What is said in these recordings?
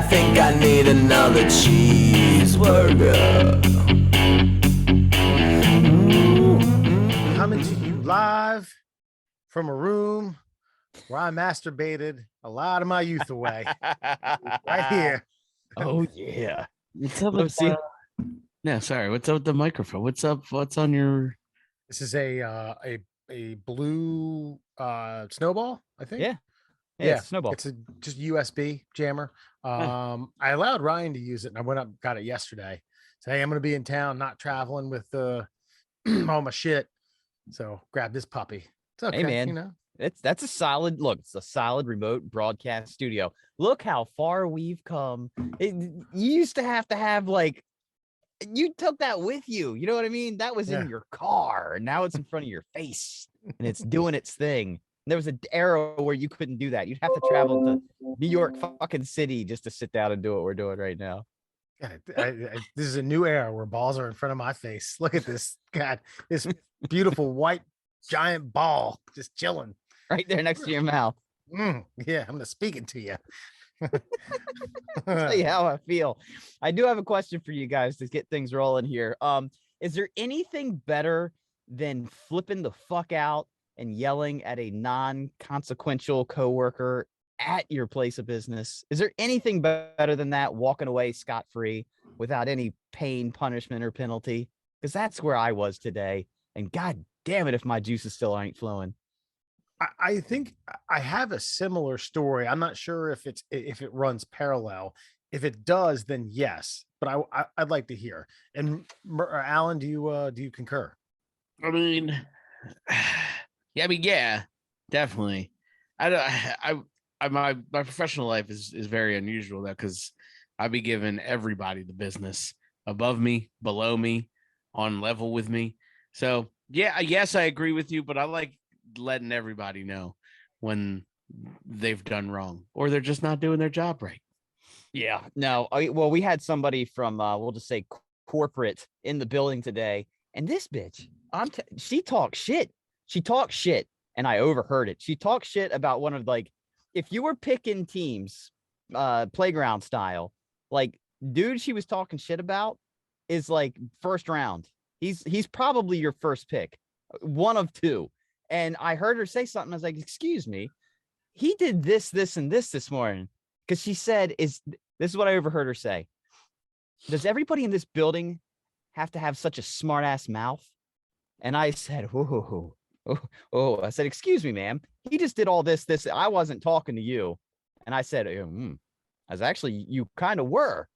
think I need another cheeseburger. Coming to you live from a room where I masturbated a lot of my youth away. Right here. Oh yeah. What's up Let's with see. No, sorry. What's up with the microphone? What's up? What's on your? This is a blue snowball, I think. Yeah. Yeah, it's a snowball. It's a just USB jammer. I allowed Ryan to use it, and I went up and got it yesterday. So hey, I'm gonna be in town, not traveling with all my shit. So grab this puppy. It's okay, Hey man, you know. that's a solid look. It's a solid remote broadcast studio. Look how far we've come. You used to have like, you took that with you. You know what I mean? That was Yeah. in your car, and now it's in front of your face, and it's doing its thing. There was an era where you couldn't do that. You'd have to travel to New York fucking city just to sit down and do what we're doing right now. God, this is a new era where balls are in front of my face. Look at this. God, this beautiful white giant ball just chilling. Right there next to your mouth. Yeah, I'm just speaking to you. Tell you how I feel. I do have a question for you guys to get things rolling here. Is there anything better than flipping the fuck out and yelling at a non-consequential coworker at your place of business? Is there anything better than that, walking away scot-free without any pain, punishment, or penalty? Because that's where I was today. And god damn it if my juices still ain't flowing. I think I have a similar story. I'm not sure if it runs parallel. If it does, then yes. But I'd like to hear. And Alan, do you concur? I mean, yeah, definitely. My professional life is very unusual, that because I be giving everybody the business above me, below me, on level with me. So yeah, yes, I agree with you, but I like letting everybody know when they've done wrong or they're just not doing their job right. Yeah, no. Well, we had somebody from we'll just say corporate in the building today, and this bitch, she talks shit. She talks shit, and I overheard it. She talks shit about one of, like, if you were picking teams, playground style, like, dude, she was talking shit about is like first round. He's probably your first pick, one of two. And I heard her say something. I was like, excuse me, he did this, this, and this morning. Because she said, this is what I overheard her say. Does everybody in this building have to have such a smart ass mouth? And I said, I said, excuse me, ma'am. He just did all this. I wasn't talking to you. And I said, I was actually, you kind of were.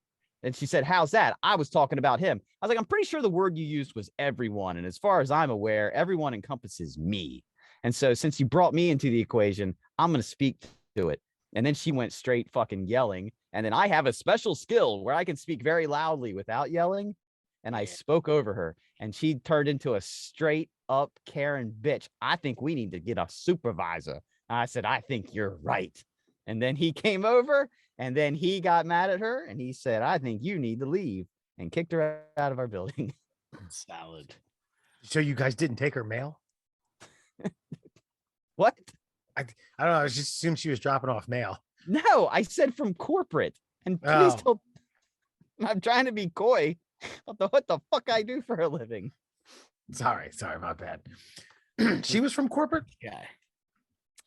And she said, how's that? I was talking about him. I was like, I'm pretty sure the word you used was everyone. And as far as I'm aware, everyone encompasses me. And so since you brought me into the equation, I'm going to speak to it. And then she went straight fucking yelling. And then I have a special skill where I can speak very loudly without yelling. And I spoke over her, and she turned into a straight up Karen bitch. I think we need to get a supervisor. And I said, I think you're right. And then he came over, and then he got mad at her, and he said, I think you need to leave, and kicked her out of our building. Salad. So you guys didn't take her mail? What? I don't know. I just assumed she was dropping off mail. No, I said from corporate. And please don't. I'm trying to be coy. What the fuck I do for a living? Sorry, my bad. She was from corporate? Yeah.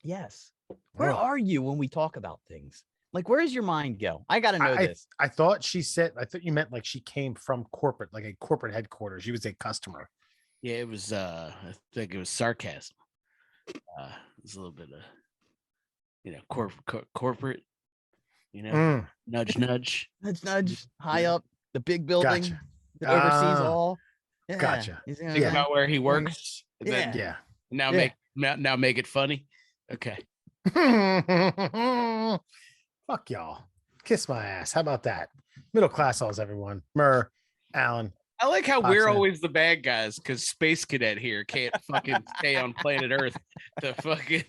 Yes. Where are you when we talk about things? Like, where does your mind go? I gotta know this. I thought you meant like she came from corporate, like a corporate headquarters. She was a customer. Yeah, it was I think it was sarcasm. It's a little bit of corporate, nudge nudge high up the big building Gotcha. that oversees all. Yeah. Gotcha. Think about where he works. Yeah. Now make it funny. Okay. Fuck y'all. Kiss my ass. How about that? Middle Classholes, everyone. Murr, Alan. I like how we're Awesome. always the bad guys because Space Cadet here can't fucking stay on planet Earth to fucking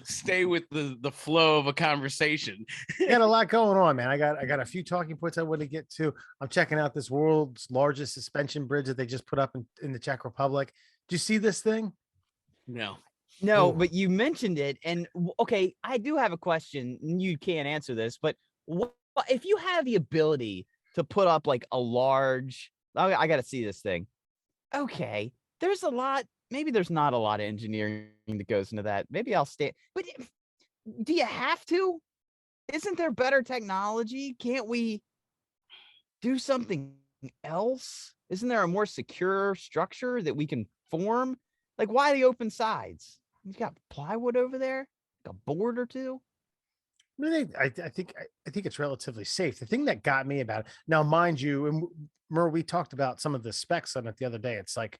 stay with the flow of a conversation. Got a lot going on, man. I got a few talking points I want to get to. I'm checking out this world's largest suspension bridge that they just put up in the Czech Republic. Do you see this thing? No. No, but you mentioned it, and okay, I do have a question. You can't answer this, but what But if you have the ability to put up like a large, I got to see this thing. Okay, there's a lot. Maybe there's not a lot of engineering that goes into that. Maybe I'll stay. But do you have to? Isn't there better technology? Can't we do something else? Isn't there a more secure structure that we can form? Like, why the open sides? You got plywood over there, like a board or two. I think it's relatively safe. The thing that got me about it, now, mind you, and Mer, we talked about some of the specs on it the other day. It's like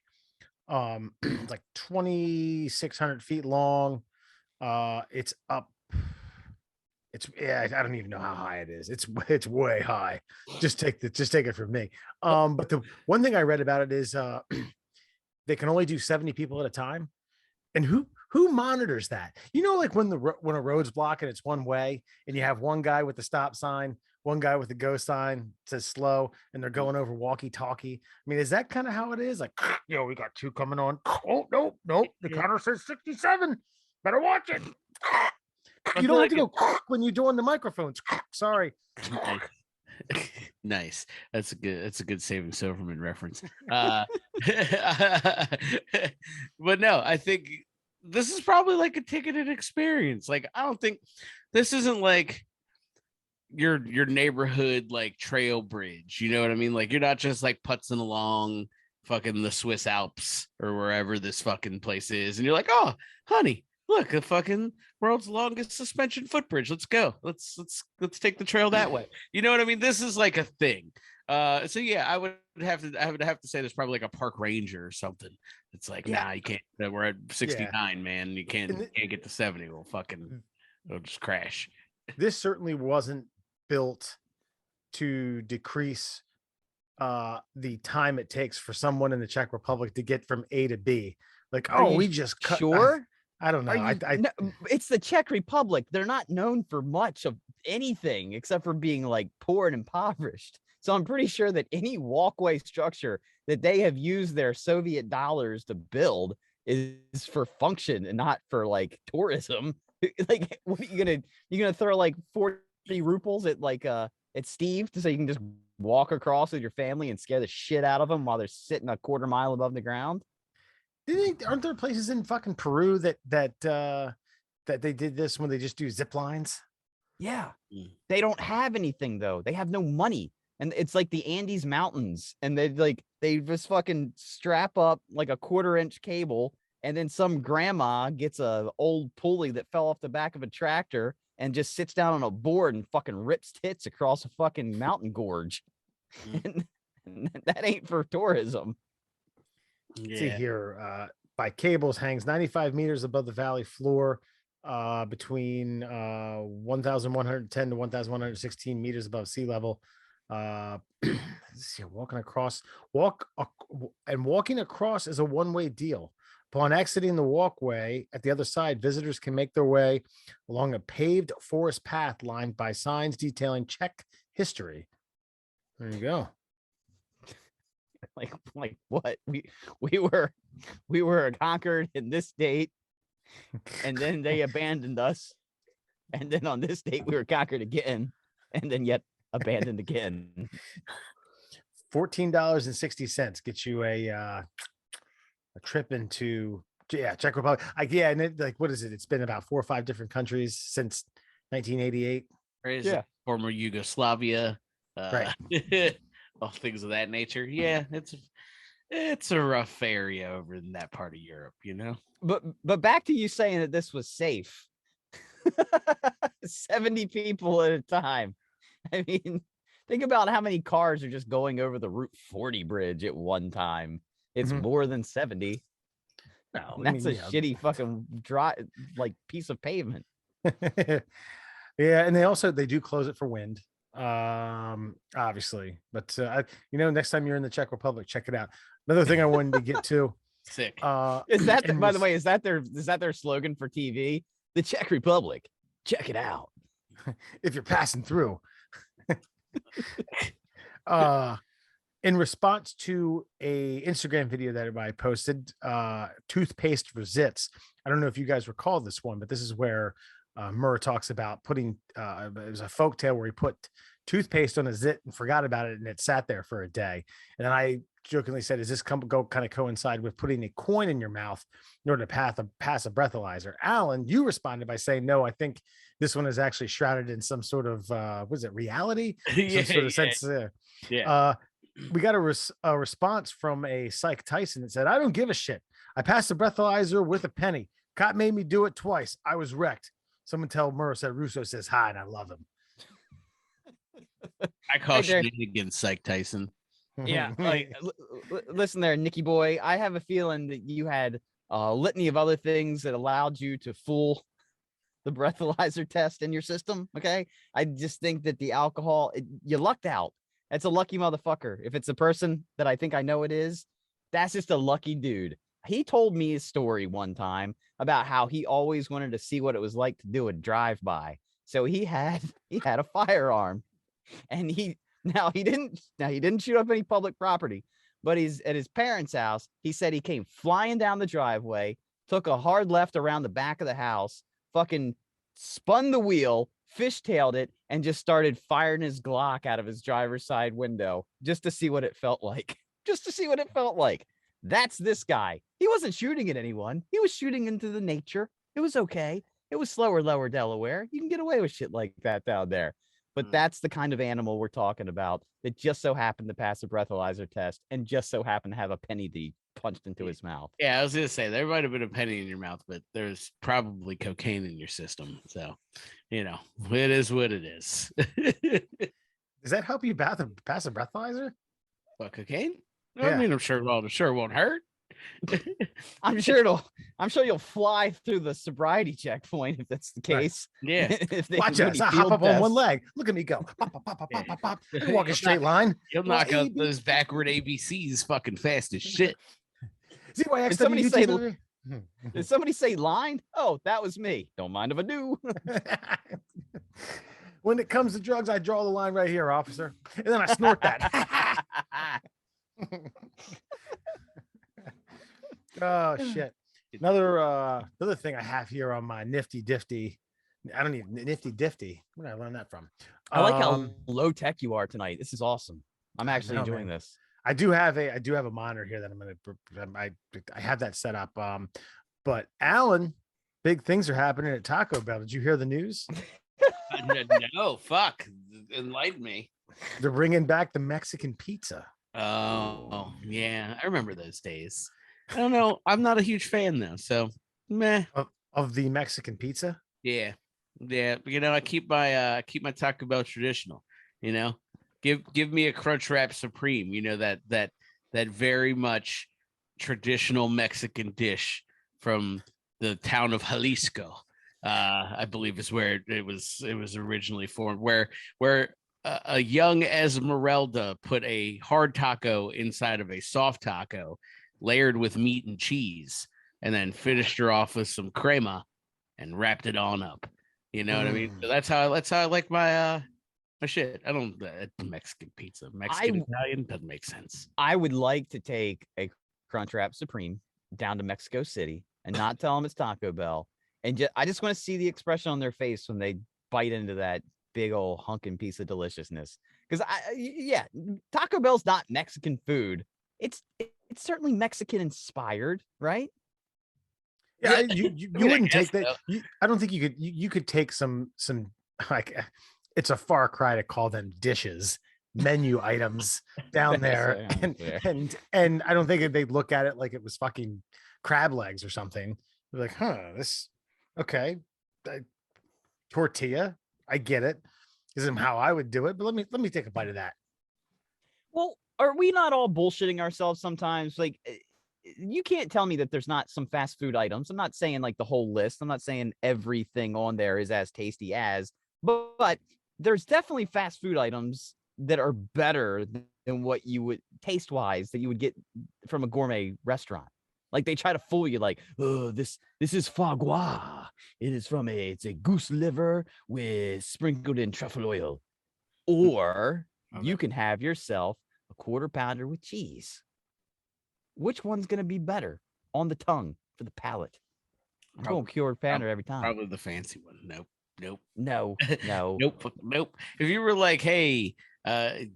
it's like 2,600 feet long. It's up. It's yeah, I don't even know how high it is. It's way high. Just take it from me. But the one thing I read about it is they can only do 70 people at a time. And who monitors that? You know, like when when a road's blocking, it's one way, and you have one guy with the stop sign, one guy with the go sign says slow, and they're going over walkie-talkie. I mean, is that kind of how it is? Like, we got two coming on. Oh, no, the counter says 67. Better watch it. You don't have to go when you're doing the microphones. Sorry. Nice. That's a good Saving Silverman reference. But no, I think this is probably like a ticketed experience. Like, I don't think this isn't like your neighborhood like trail bridge. You know what I mean? Like, you're not just like putzing along fucking the Swiss Alps or wherever this fucking place is, and you're like, oh, honey, look, the fucking world's longest suspension footbridge. Let's go. Let's take the trail that way. You know what I mean? This is like a thing. So yeah, I would have to say there's probably like a park ranger or something. It's like, nah, you can't. We're at 69, man. You can't get to 70. We'll just crash. This certainly wasn't built to decrease the time it takes for someone in the Czech Republic to get from A to B. Like, we just cut. Sure. I don't know. No, it's the Czech Republic. They're not known for much of anything except for being like poor and impoverished. So I'm pretty sure that any walkway structure that they have used their Soviet dollars to build is for function and not for like tourism. Like, what are you gonna throw like 40 rubles at like at Steve so you can just walk across with your family and scare the shit out of them while they're sitting a quarter mile above the ground? Aren't there places in fucking Peru that they did this when they just do zip lines? Yeah. They don't have anything though. They have no money. And it's like the Andes Mountains. And they just fucking strap up like a 1/4-inch cable. And then some grandma gets a old pulley that fell off the back of a tractor and just sits down on a board and fucking rips tits across a fucking mountain gorge. And that ain't for tourism. Yeah. See here, by cables hangs 95 meters above the valley floor, between 1,110 to 1,116 meters above sea level. Walking across is a one-way deal. Upon exiting the walkway at the other side, visitors can make their way along a paved forest path lined by signs detailing Czech history. There you go. Like what? We were conquered in this date, and then they abandoned us, and then on this date we were conquered again, and then yet abandoned again. $14.60 gets you a trip into Czech Republic. And it, what is it? It's been about 4 or 5 different countries since 1988. Yeah, Former Yugoslavia, right. all things of that nature. Yeah, it's a rough area over in that part of Europe, you know. But back to you saying that this was safe. 70 people at a time. I mean, think about how many cars are just going over the Route 40 bridge at one time. It's more than 70. No, that's a shitty fucking dry piece of pavement. Yeah, and they do close it for wind, obviously. But next time you're in the Czech Republic, check it out. Another thing I wanted to get to. Sick. Is that by the way, is that their slogan for TV? The Czech Republic. Check it out. If you're passing through. In response to a Instagram video that I posted, toothpaste for zits. I don't know if you guys recall this one, but this is where Murr talks about putting it was a folk tale where he put toothpaste on a zit and forgot about it, and it sat there for a day. And then I jokingly said, "Does this go kind of coincide with putting a coin in your mouth in order to pass a breathalyzer?" Alan, you responded by saying, "No, I think this one is actually shrouded in some sort of was it reality, some sort of sense." Yeah. We got a response from a Psych Tyson that said, "I don't give a shit. I passed the breathalyzer with a penny. Cop made me do it twice. I was wrecked." Someone tell Murr said Russo says hi and I love him. I caution you against Psych Tyson. Yeah, like listen there, Nicky boy. I have a feeling that you had a litany of other things that allowed you to fool the breathalyzer test in your system. Okay, I just think that the alcohol, you lucked out. That's a lucky motherfucker. If it's a person that I think I know it is, that's just a lucky dude. He told me a story one time about how he always wanted to see what it was like to do a drive-by. So he had a firearm, and he didn't shoot up any public property, but he's at his parents' house. He said he came flying down the driveway, took a hard left around the back of the house, fucking spun the wheel, fishtailed it, and just started firing his Glock out of his driver's side window just to see what it felt like. Just to see what it felt like. That's this guy. He wasn't shooting at anyone. He was shooting into the nature. It was okay. It was slower, lower Delaware. You can get away with shit like that down there. But that's the kind of animal we're talking about that just so happened to pass a breathalyzer test and just so happened to have a penny D punched into his mouth. Yeah, I was going to say there might have been a penny in your mouth, but there's probably cocaine in your system. So, it is what it is. Does that help you pass a breathalyzer? What, cocaine? Yeah. I mean, I'm sure it won't hurt. I'm sure you'll fly through the sobriety checkpoint if that's the case. Right. Yeah. If Watch us. I hop up on one leg. Look at me go. Pop, pop, pop, pop, pop, pop, pop. I can walk a straight line. You'll knock out those backward ABCs fucking fast as shit. See why Did somebody say Did somebody say line? Oh, that was me. Don't mind if I do. When it comes to drugs, I draw the line right here, officer. And then I snort that. Oh shit. Another thing I have here on my nifty diffty. I don't need nifty diffty. Where did I learn that from? I like how low tech you are tonight. This is awesome. I'm actually enjoying this. I do have a monitor here that I have that set up. But Alan, big things are happening at Taco Bell. Did you hear the news? No, fuck. Enlighten me. They're bringing back the Mexican pizza. Oh, yeah. I remember those days. I don't know. I'm not a huge fan though. So meh. Of the Mexican pizza? Yeah. I keep my Taco Bell traditional. Give me a Crunch Wrap Supreme. That very much traditional Mexican dish from the town of Jalisco. I believe is where it was originally formed. Where a young Esmeralda put a hard taco inside of a soft taco, layered with meat and cheese, and then finished her off with some crema and wrapped it on up. You know what I mean? So that's how I like my shit. I don't Mexican pizza, Italian doesn't make sense. I would like to take a Crunchwrap Supreme down to Mexico City and not tell them it's Taco Bell, and I just want to see the expression on their face when they bite into that big old hunkin' piece of deliciousness. Because Taco Bell's not Mexican food. It's certainly Mexican inspired, right? Yeah, you wouldn't take that. I don't think you could take some like, it's a far cry to call them dishes, menu items down there, and I don't think they'd look at it like it was fucking crab legs or something. They're like, this okay, tortilla. I get it. Isn't how I would do it, but let me take a bite of that. Well, are we not all bullshitting ourselves sometimes? Like, you can't tell me that there's not some fast food items. I'm not saying like the whole list. I'm not saying everything on there is as tasty as, but there's definitely fast food items that are better than what you would taste wise that you would get from a gourmet restaurant. Like they try to fool you, like, oh, this is foie gras. It's a goose liver with sprinkled in truffle oil. Or you can have yourself a quarter pounder with cheese. Which one's going to be better on the tongue for the palate? I'm going cured pounder every time. Probably the fancy one. Nope. No. Nope. If you were like, hey, I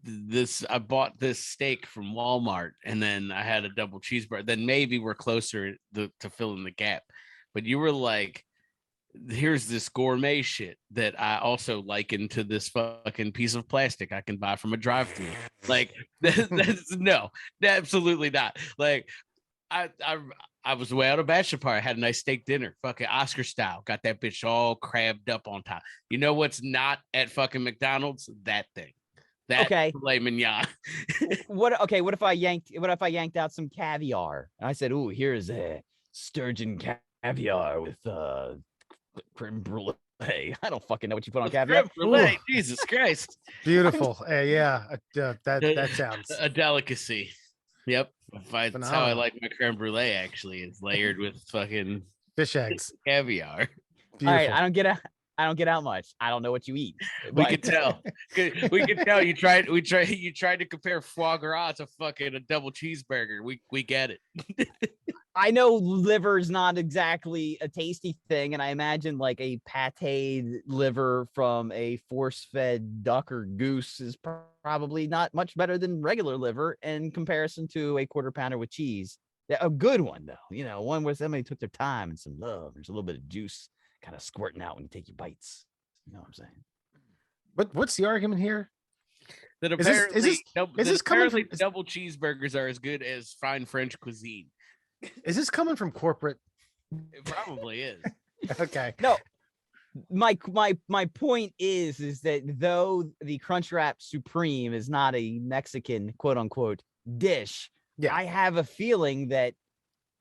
bought this steak from Walmart and then I had a double cheeseburger, then maybe we're closer to filling the gap. But you were like, here's this gourmet shit that I also liken to this fucking piece of plastic I can buy from a drive-thru. Like that's no, absolutely not. Like I was way out of bachelor party. I had a nice steak dinner, fucking Oscar style. Got that bitch all crabbed up on top. You know what's not at fucking McDonald's? That thing. That filet mignon. What if I yanked out some caviar? And I said, "Ooh, here's a sturgeon caviar with creme brulee." I don't fucking know what you put on caviar. Creme brulee, Jesus Christ. Beautiful. That sounds a delicacy. Yep. That's how I like my creme brulee, actually. It's layered with fucking fish eggs. Caviar. Beautiful. All right, I don't get out much. I don't know what you eat. We could tell. We could tell you tried to compare foie gras to fucking a double cheeseburger. We get it. I know liver is not exactly a tasty thing, and I imagine like a pated liver from a force-fed duck or goose is probably not much better than regular liver in comparison to a quarter pounder with cheese. A good one though, one where somebody took their time and some love. There's a little bit of juice kind of squirting out when you take your bites. You know what I'm saying? But what's the argument here? That apparently double cheeseburgers are as good as fine French cuisine. Is this coming from corporate? It probably is. Okay. No. My point is that though the Crunchwrap Supreme is not a Mexican quote unquote dish, I have a feeling that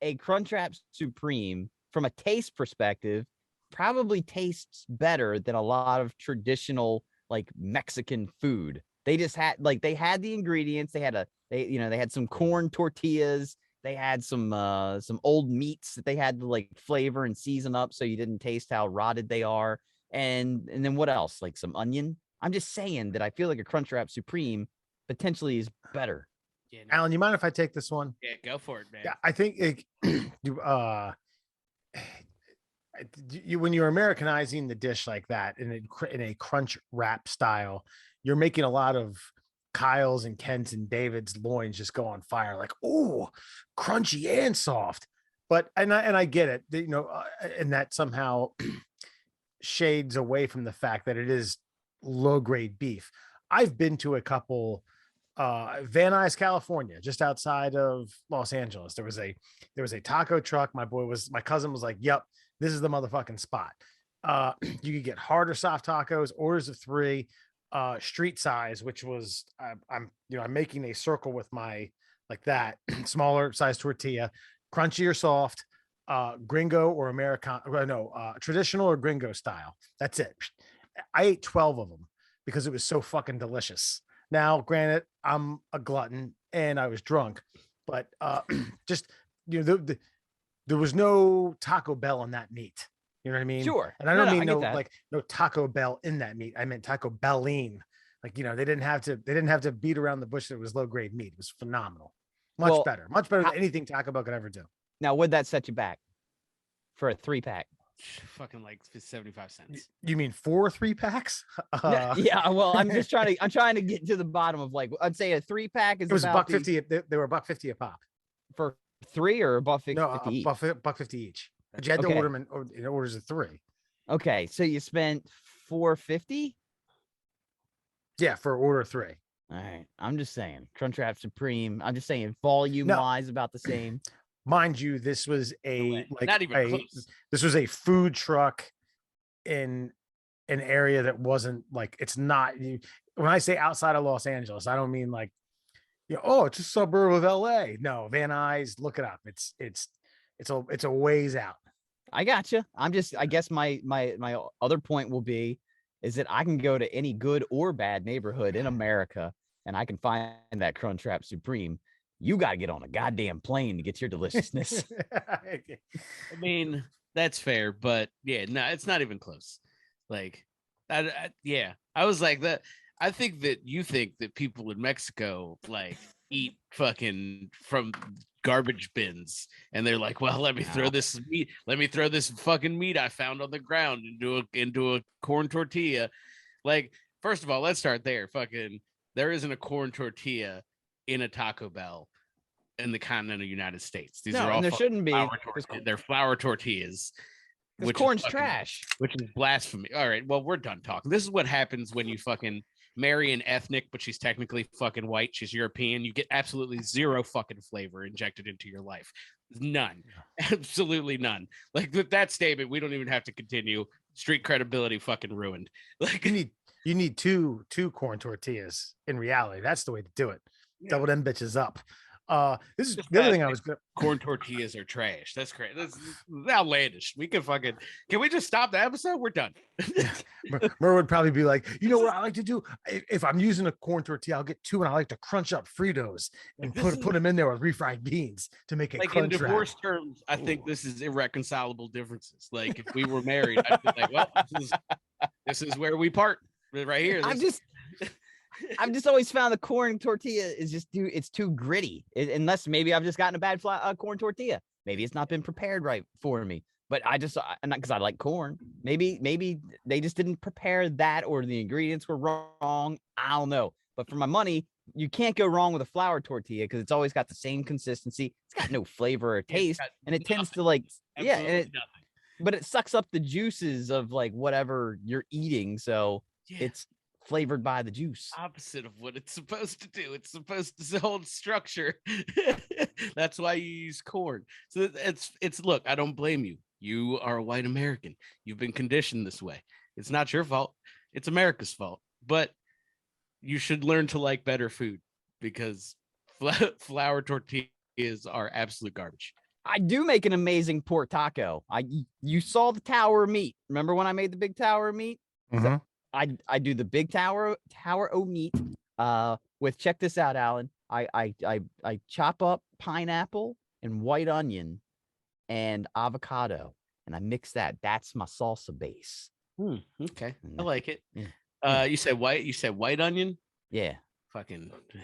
a Crunchwrap Supreme from a taste perspective probably tastes better than a lot of traditional like Mexican food. They just had they had the ingredients. They had some corn tortillas. They had some old meats that they had to like flavor and season up so you didn't taste how rotted they are. And then what else? Like some onion. I'm just saying that I feel like a Crunchwrap Supreme potentially is better. Yeah, no. Alan, you mind if I take this one? Yeah, go for it, man. Yeah, I think when you're Americanizing the dish like that in a crunch wrap style, you're making a lot of Kyle's and Kent's and David's loins just go on fire, like, oh, crunchy and soft. But and I get it, and that somehow shades away from the fact that it is low grade beef. I've been to a couple, Van Nuys, California, just outside of Los Angeles. There was a taco truck. My cousin was like, "Yep, this is the motherfucking spot." You could get hard or soft tacos, orders of 3. Street size, which was I'm making a circle with my like that smaller size tortilla, crunchy or soft, gringo or traditional or gringo style. That's it. I ate 12 of them because it was so fucking delicious. Now, granted, I'm a glutton and I was drunk, but just there was no Taco Bell in that meat. You know what I mean? Sure. And I don't mean no Taco Bell in that meat. I meant Taco Belline. Like, they didn't have to beat around the bush that it was low grade meat. It was phenomenal. Much better than anything Taco Bell could ever do. Now, would that set you back for a 3-pack? Fucking like 75 cents. You mean 4 3-packs? Yeah. Well, I'm trying to get to the bottom of like, I'd say a 3-pack is. It was $1.50. They were $1.50 a pop for 3 or $1.50. No, $1.50 each. But you had to order them in orders of 3. Okay, so you spent $4.50. Yeah, for order 3. All right, I'm just saying, Crunchwrap Supreme. I'm just saying, volume wise, about the same. Mind you, this was not even close. This was a food truck in an area that wasn't like, it's not. When I say outside of Los Angeles, I don't mean like, it's a suburb of LA. No, Van Nuys, look it up. It's a ways out. I got you. I guess my other point will be is that I can go to any good or bad neighborhood in America and I can find that Crunchwrap Supreme. You got to get on a goddamn plane to get your deliciousness. I mean, that's fair, but yeah, no, it's not even close. Like, I was like that. I think that you think that people in Mexico like eat fucking from garbage bins, and they're like, well, let me throw this fucking meat I found on the ground into a corn tortilla. Like, first of all, let's start there. Fucking, there isn't a corn tortilla in a Taco Bell in the continental United States. These are all and there shouldn't be. They're flour tortillas. Because corn's trash. Which is blasphemy. All right, well, we're done talking. This is what happens when you fucking marry an ethnic, but she's technically fucking white. She's European. You get absolutely zero fucking flavor injected into your life. None. Absolutely none. Like, with that statement, we don't even have to continue. Street credibility fucking ruined. Like, you need two corn tortillas in reality. That's the way to do it. Double them bitches up. This is the other thing I was gonna. Corn tortillas are trash. That's great. That's outlandish. Can we just stop the episode? We're done. Mur would probably be like, you know what I like to do? If I'm using a corn tortilla, I'll get two, and I like to crunch up Fritos and put them in there with refried beans to make it like crunch. In divorce terms, I think this is irreconcilable differences. Like, if we were married, I'd be like, well, this is where we part right here. I've just always found the corn tortilla is it's too gritty. Unless maybe I've just gotten a bad corn tortilla. Maybe it's not been prepared right for me. But not because I like corn. Maybe they just didn't prepare that, or the ingredients were wrong. I don't know. But for my money, you can't go wrong with a flour tortilla because it's always got the same consistency. It's got no flavor or taste, and it tends to but it sucks up the juices of like whatever you're eating. So it's flavored by the juice. Opposite of what it's supposed to do. It's supposed to hold structure. That's why you use corn. So it's look, I don't blame you. You are a white American. You've been conditioned this way. It's not your fault. It's America's fault. But you should learn to like better food, because flour tortillas are absolute garbage. I do make an amazing pork taco. You saw the tower of meat. Remember when I made the big tower of meat? Mm-hmm. So I do the big tower of meat with, check this out, Alan. I chop up pineapple and white onion and avocado, and I mix that. That's my salsa base. Okay, I like it. Yeah. You said white onion. Yeah. Fucking, you're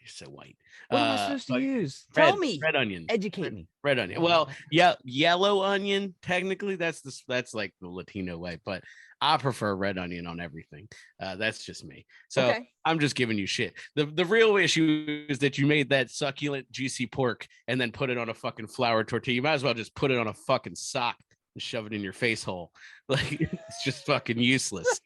so white. What am I supposed to use? Tell me. Red onion. Educate me. Red onion. Well, yellow onion. Technically, that's like the Latino way, but I prefer red onion on everything. That's just me. So okay. I'm just giving you shit. The real issue is that you made that succulent, juicy pork and then put it on a fucking flour tortilla. You might as well just put it on a fucking sock and shove it in your face hole. Like, it's just fucking useless.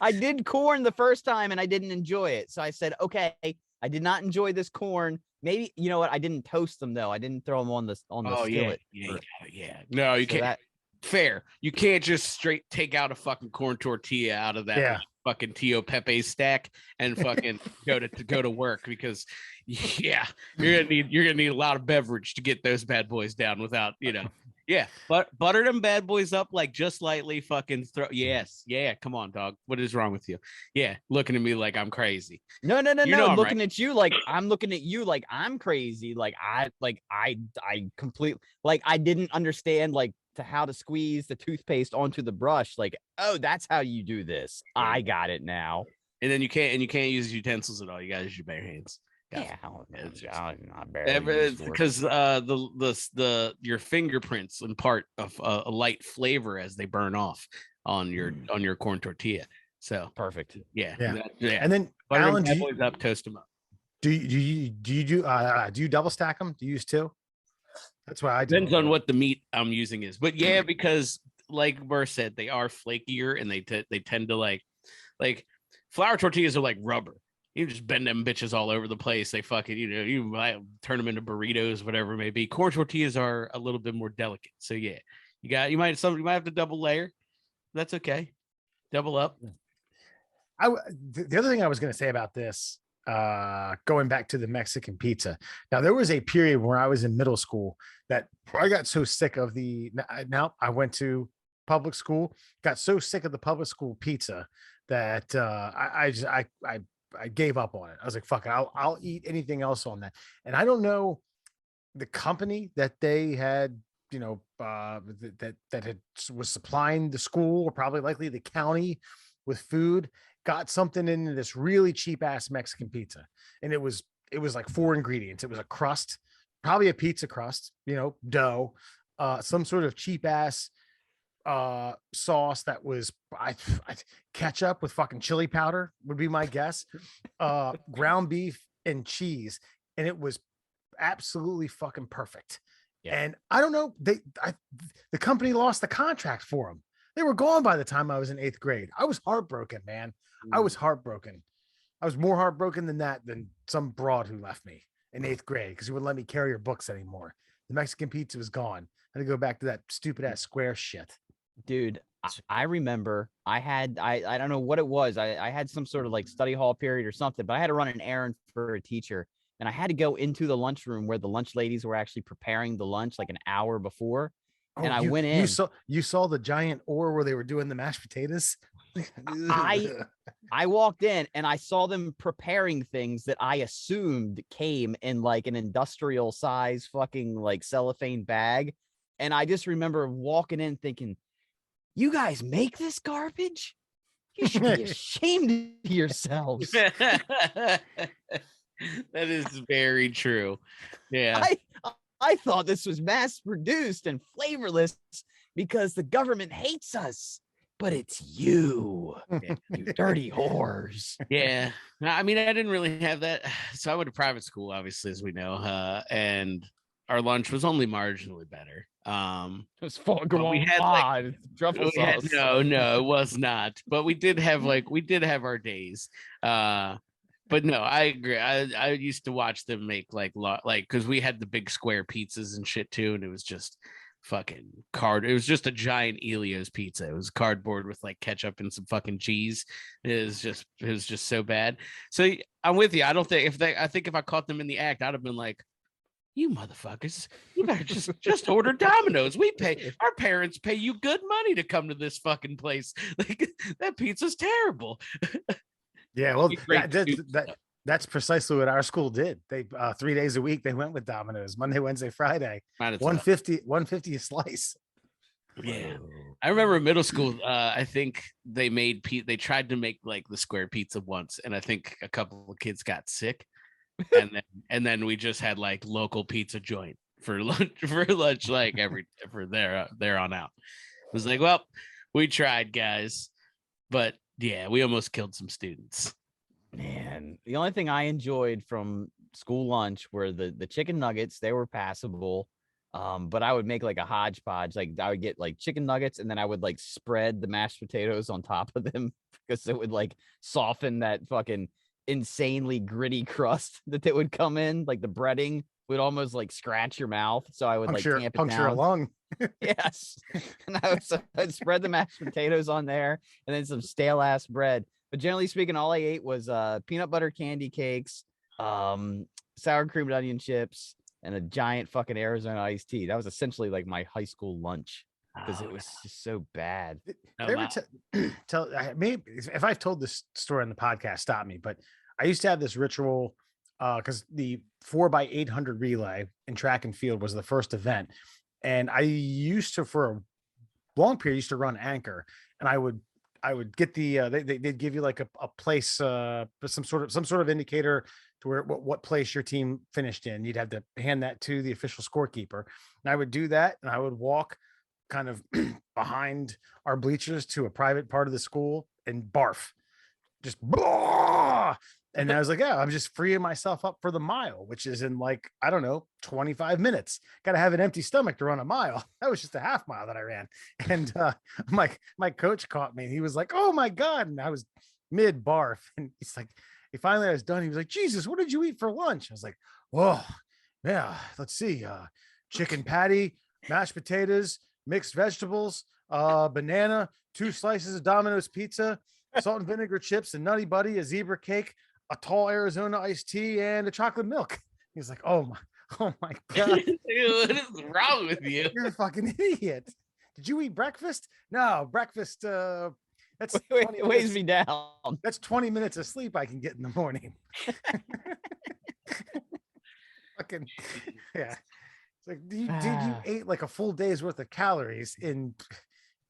I did corn the first time and I didn't enjoy it. So I said, okay, I did not enjoy this corn. Maybe, you know what? I didn't toast them though. I didn't throw them on the skillet. Yeah. No, you can't. Fair. You can't just straight take out a fucking corn tortilla out of that fucking Tio Pepe stack and fucking go to work, because you're gonna need a lot of beverage to get those bad boys down without, but butter them bad boys up like just lightly, fucking throw. Yes, come on, dog. What is wrong with you? Yeah, looking at me like I'm crazy. No. Looking at you like I'm looking at you like I'm crazy. Like I completely, like, I didn't understand like to how to squeeze the toothpaste onto the brush. Like, oh, that's how you do this. I got it now. And then you can't use utensils at all. You gotta use your bare hands. Because your fingerprints impart a light flavor as they burn off on your corn tortilla. So perfect. Yeah. And then butter Alan, them up, toast them up. Do you double stack them? Do you use two? That's why I do. Depends on what the meat I'm using is, but because like Burr said, they are flakier and they tend to like flour tortillas are like rubber. You just bend them bitches all over the place. They fucking, you might turn them into burritos, whatever it may be. Corn tortillas are a little bit more delicate. So yeah, you might have to double layer. That's okay. Double up. The other thing I was going to say about this, going back to the Mexican pizza. Now, there was a period where I was in middle school that I got so sick of now I went to public school, got so sick of the public school pizza that I gave up on it. I was like, fuck it, I'll eat anything else on that. And I don't know the company that they had, that was supplying the school, or probably likely the county, with food, got something into this really cheap ass Mexican pizza. And it was like 4 ingredients. It was a crust, probably a pizza crust, dough, some sort of cheap ass sauce that was I ketchup with fucking chili powder would be my guess, ground beef and cheese, and it was absolutely fucking perfect. Yeah. And I don't know, the company lost the contract for them. They were gone by the time I was in 8th grade. I was heartbroken, man. I was heartbroken. I was more heartbroken than some broad who left me in 8th grade because he wouldn't let me carry her books anymore. The Mexican pizza was gone. I had to go back to that stupid ass square shit. Dude, I remember I don't know what it was. I had some sort of like study hall period or something, but I had to run an errand for a teacher, and I had to go into the lunchroom where the lunch ladies were actually preparing the lunch like an hour before. And I went in. You saw the giant ore where they were doing the mashed potatoes. I walked in and I saw them preparing things that I assumed came in like an industrial size fucking like cellophane bag. And I just remember walking in thinking, you guys make this garbage? You should be ashamed of yourselves. That is very true. Yeah. I thought this was mass produced and flavorless because the government hates us, but it's you, you dirty whores. Yeah. I mean, I didn't really have that. So I went to private school, obviously, as we know, and our lunch was only marginally better. It was full. We had like truffle sauce. No, it was not. But we did have our days. But no, I agree. I used to watch them make like because we had the big square pizzas and shit too, and it was just fucking card. It was just a giant Elio's pizza. It was cardboard with like ketchup and some fucking cheese. It was just so bad. So I'm with you. I don't think I think if I caught them in the act, I'd have been like, you motherfuckers, you better just order Domino's. Our parents pay you good money to come to this fucking place. Like that pizza's terrible. Yeah, well, that's precisely what our school did. They 3 days a week they went with Domino's, Monday, Wednesday, Friday. 150 a slice. Yeah, I remember in middle school. I think they tried to make like the square pizza once, and I think a couple of kids got sick, and then we just had like local pizza joint for lunch like for there on out. It was like, well, we tried, guys, but yeah, we almost killed some students. Man, the only thing I enjoyed from school lunch were the chicken nuggets. They were passable. But I would make like a hodgepodge. Like I would get like chicken nuggets and then I would like spread the mashed potatoes on top of them because it would like soften that fucking insanely gritty crust that they would come in. Like the breading would almost like scratch your mouth. So I would puncture a lung. Yes. And I'd spread the mashed potatoes on there and then some stale ass bread. But generally speaking, all I ate was peanut butter candy cakes, sour cream and onion chips, and a giant fucking Arizona iced tea. That was essentially like my high school lunch because it was just so bad. Tell maybe if I've told this story on the podcast, stop me. But I used to have this ritual because the 4x800 relay in track and field was the first event. And I used to, for a long period, used to run anchor, and I would get the they'd give you like a place, some sort of indicator to where what place your team finished in. You'd have to hand that to the official scorekeeper, and I would do that, and I would walk kind of behind our bleachers to a private part of the school and barf, just blah! And I was like, yeah, I'm just freeing myself up for the mile, which is in like, I don't know, 25 minutes. Got to have an empty stomach to run a mile. That was just a half mile that I ran. And my coach caught me and he was like, oh my God. And I was mid barf. And he's like, finally I was done. He was like, Jesus, what did you eat for lunch? I was like, whoa, yeah, let's see. Chicken patty, mashed potatoes, mixed vegetables, banana, 2 slices of Domino's pizza, salt and vinegar chips, and Nutty Buddy, a zebra cake, a tall Arizona iced tea, and a chocolate milk. He's like, oh my God. Dude, what is wrong with you? You're a fucking idiot. Did you eat breakfast? No, breakfast. That's it weighs me down. That's 20 minutes of sleep I can get in the morning. Fucking yeah. It's like, dude, you ate like a full day's worth of calories in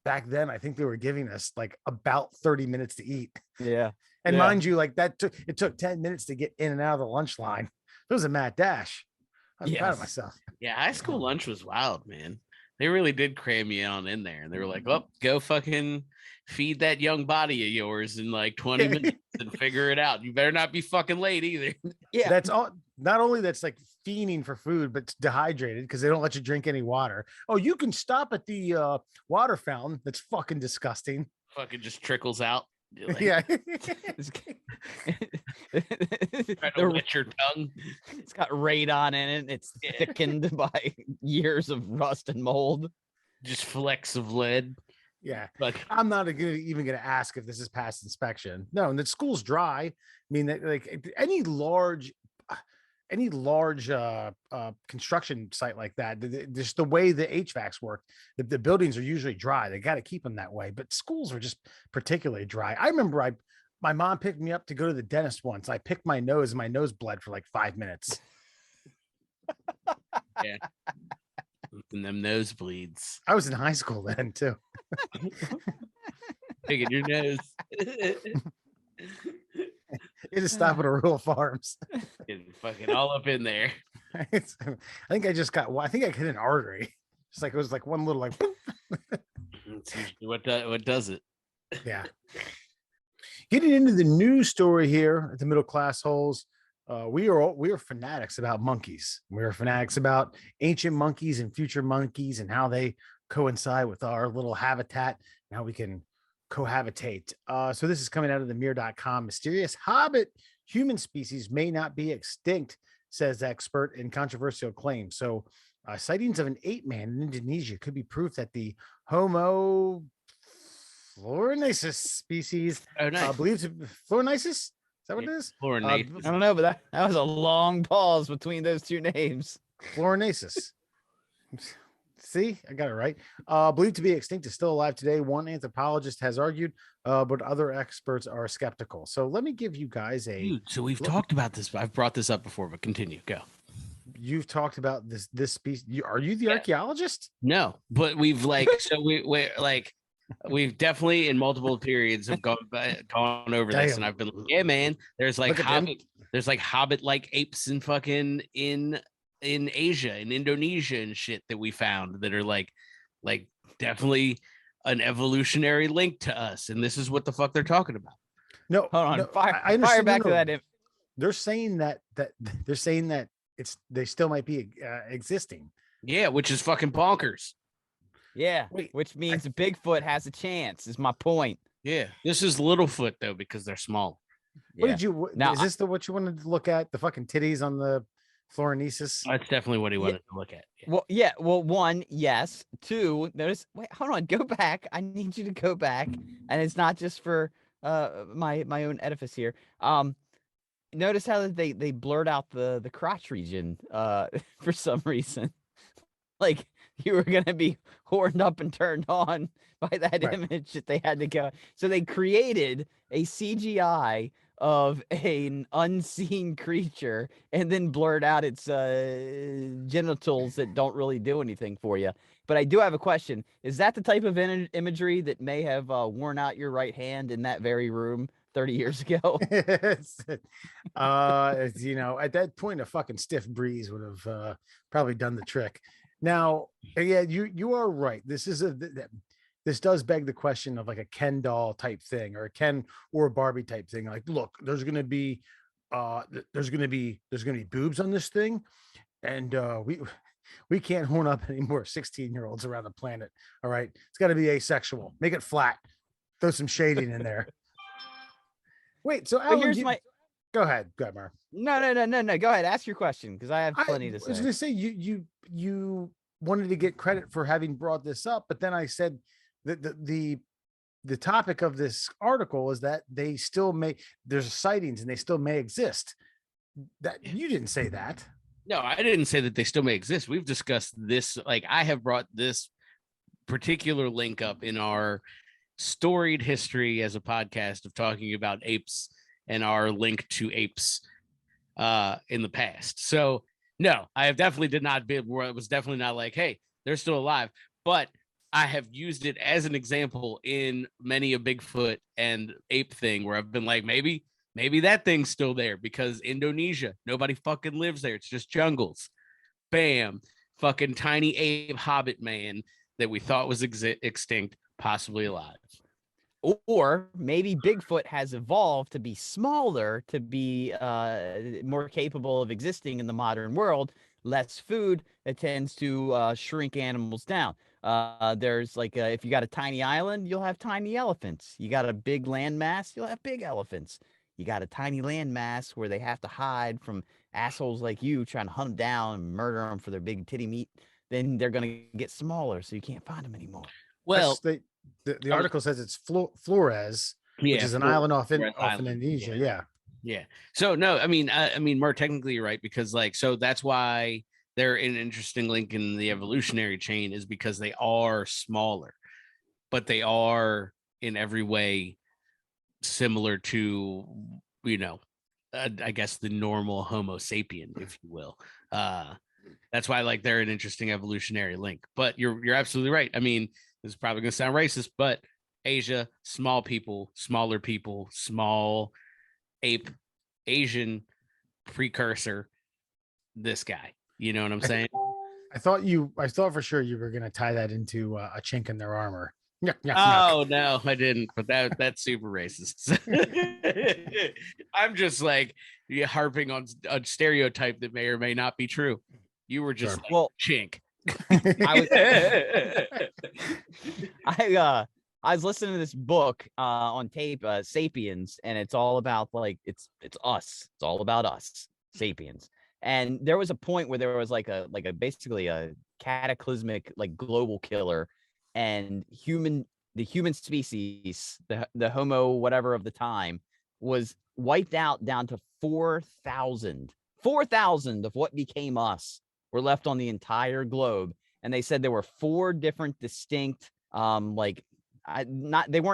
back then, I think they were giving us like about 30 minutes to eat. Yeah. And Yeah. mind you, like it took 10 minutes to get in and out of the lunch line. It was a mad dash. I was proud of Yes. myself. Yeah, high school lunch was wild, man. They really did cram you on in there, and they were like, "Oh, go fucking feed that young body of yours in like 20 minutes and figure it out. You better not be fucking late either." Yeah. That's all. Not only that's like fiending for food, but it's dehydrated because they don't let you drink any water. Oh, you can stop at the water fountain. That's fucking disgusting. Fucking just trickles out. You're like, Yeah. try to wet your tongue. It's got radon in it. It's thickened by years of rust and mold. Just flecks of lead. Yeah. But I'm not even going to ask if this is past inspection. No, and the school's dry. I mean, like any large construction site like that, just the way the HVACs work, the buildings are usually dry. They got to keep them that way. But schools are just particularly dry. I remember my mom picked me up to go to the dentist once. I picked my nose and my nose bled for like 5 minutes. yeah. And them nosebleeds. I was in high school then too. Picking your nose. You just stop at a Rural Farms. Getting fucking all up in there. I think I just got. I think I hit an artery. It's like it was like one little like. That's usually what does it. Yeah. Getting into the news story here at the Middle Class Holes, we are fanatics about monkeys. We are fanatics about ancient monkeys and future monkeys and how they coincide with our little habitat and how we can cohabitate. So this is coming out of the mirror.com. Mysterious hobbit human species may not be extinct, says expert in controversial claim. So sightings of an ape man in Indonesia could be proof that the Homo florenicensis species, believed to be florenicensis. Is that what it is? I don't know, but that was a long pause between those two names. Florenicensis. See, I got it right. Believed to be extinct is still alive today. One anthropologist has argued, but other experts are skeptical. So let me give you guys so we've talked about this. I've brought this up before, but continue. Go. You've talked about this species. Are you the archaeologist? No, but we've we've definitely in multiple periods have gone over this, and I've been like, yeah, man, there's like hobbit like apes in fucking in Asia, in Indonesia and shit that we found that are like definitely an evolutionary link to us, and this is what the fuck they're talking about. No, hold on, no, fire back to that. They're saying that they still might be existing. Yeah, which is fucking bonkers. Yeah, which means Bigfoot has a chance, is my point. Yeah, this is Littlefoot though because they're small. What did you? Now, is this what you wanted to look at? The fucking titties on the Florinesis? That's definitely what he wanted to look at. Yeah. Well, one, yes. Two, notice. Wait, hold on. Go back. I need you to go back, and it's not just for my own edifice here. Notice how they blurred out the crotch region for some reason. Like you were gonna be horned up and turned on by that image that they had to go. So they created a CGI of an unseen creature and then blurred out its genitals that don't really do anything for you. But I do have a question. Is that the type of imagery that may have worn out your right hand in that very room 30 years ago? At that point, a fucking stiff breeze would have probably done the trick. Now, yeah, you are right. This does beg the question of like a Ken doll type thing or a Ken or a Barbie type thing. Like, look, there's gonna be boobs on this thing, and we can't horn up any more 16-year-olds around the planet. All right, it's got to be asexual. Make it flat. Throw some shading in there. Wait, so Alan, here's go ahead, Mark. No. Go ahead. Ask your question because I have plenty to say. I was going to say you wanted to get credit for having brought this up, but then I said that the topic of this article is that they still there's sightings and they still may exist. That you didn't say that. No, I didn't say that they still may exist. We've discussed this. Like I have brought this particular link up in our storied history as a podcast of talking about apes and our link to apes in the past. So no, I have definitely did not be where it was definitely not like, hey, they're still alive. But I have used it as an example in many a Bigfoot and ape thing where I've been like, maybe that thing's still there because Indonesia, nobody fucking lives there. It's just jungles. Bam, fucking tiny ape hobbit man that we thought was extinct, possibly alive. Or maybe Bigfoot has evolved to be smaller, to be more capable of existing in the modern world. Less food, it tends to shrink animals down. There's like if you got a tiny island, you'll have tiny elephants. You got a big land mass, you'll have big elephants. You got a tiny land mass where they have to hide from assholes like you trying to hunt them down and murder them for their big titty meat. Then they're going to get smaller, so you can't find them anymore. Well, the article says it's Flores, which is an island off in Indonesia. Yeah. So no, I mean, more technically you're right, because so that's why they're an interesting link in the evolutionary chain, is because they are smaller, but they are in every way similar to, I guess the normal Homo sapien, if you will. That's why they're an interesting evolutionary link. But you're absolutely right. I mean, this is probably gonna sound racist, but Asia, small people, smaller people, small ape, Asian precursor, this guy. You know what I'm saying? I thought for sure you were going to tie that into a chink in their armor. Yuck, yuck, yuck. No, I didn't. But that's super racist. I'm just harping on a stereotype that may or may not be true. You were just chink. I was listening to this book on tape, Sapiens, and it's all about it's us. It's all about us, Sapiens. And there was a point where there was basically a cataclysmic global killer, and the human species, the Homo whatever of the time, was wiped out down to 4,000. 4,000 of what became us were left on the entire globe. And they said there were 4 different distinct they weren't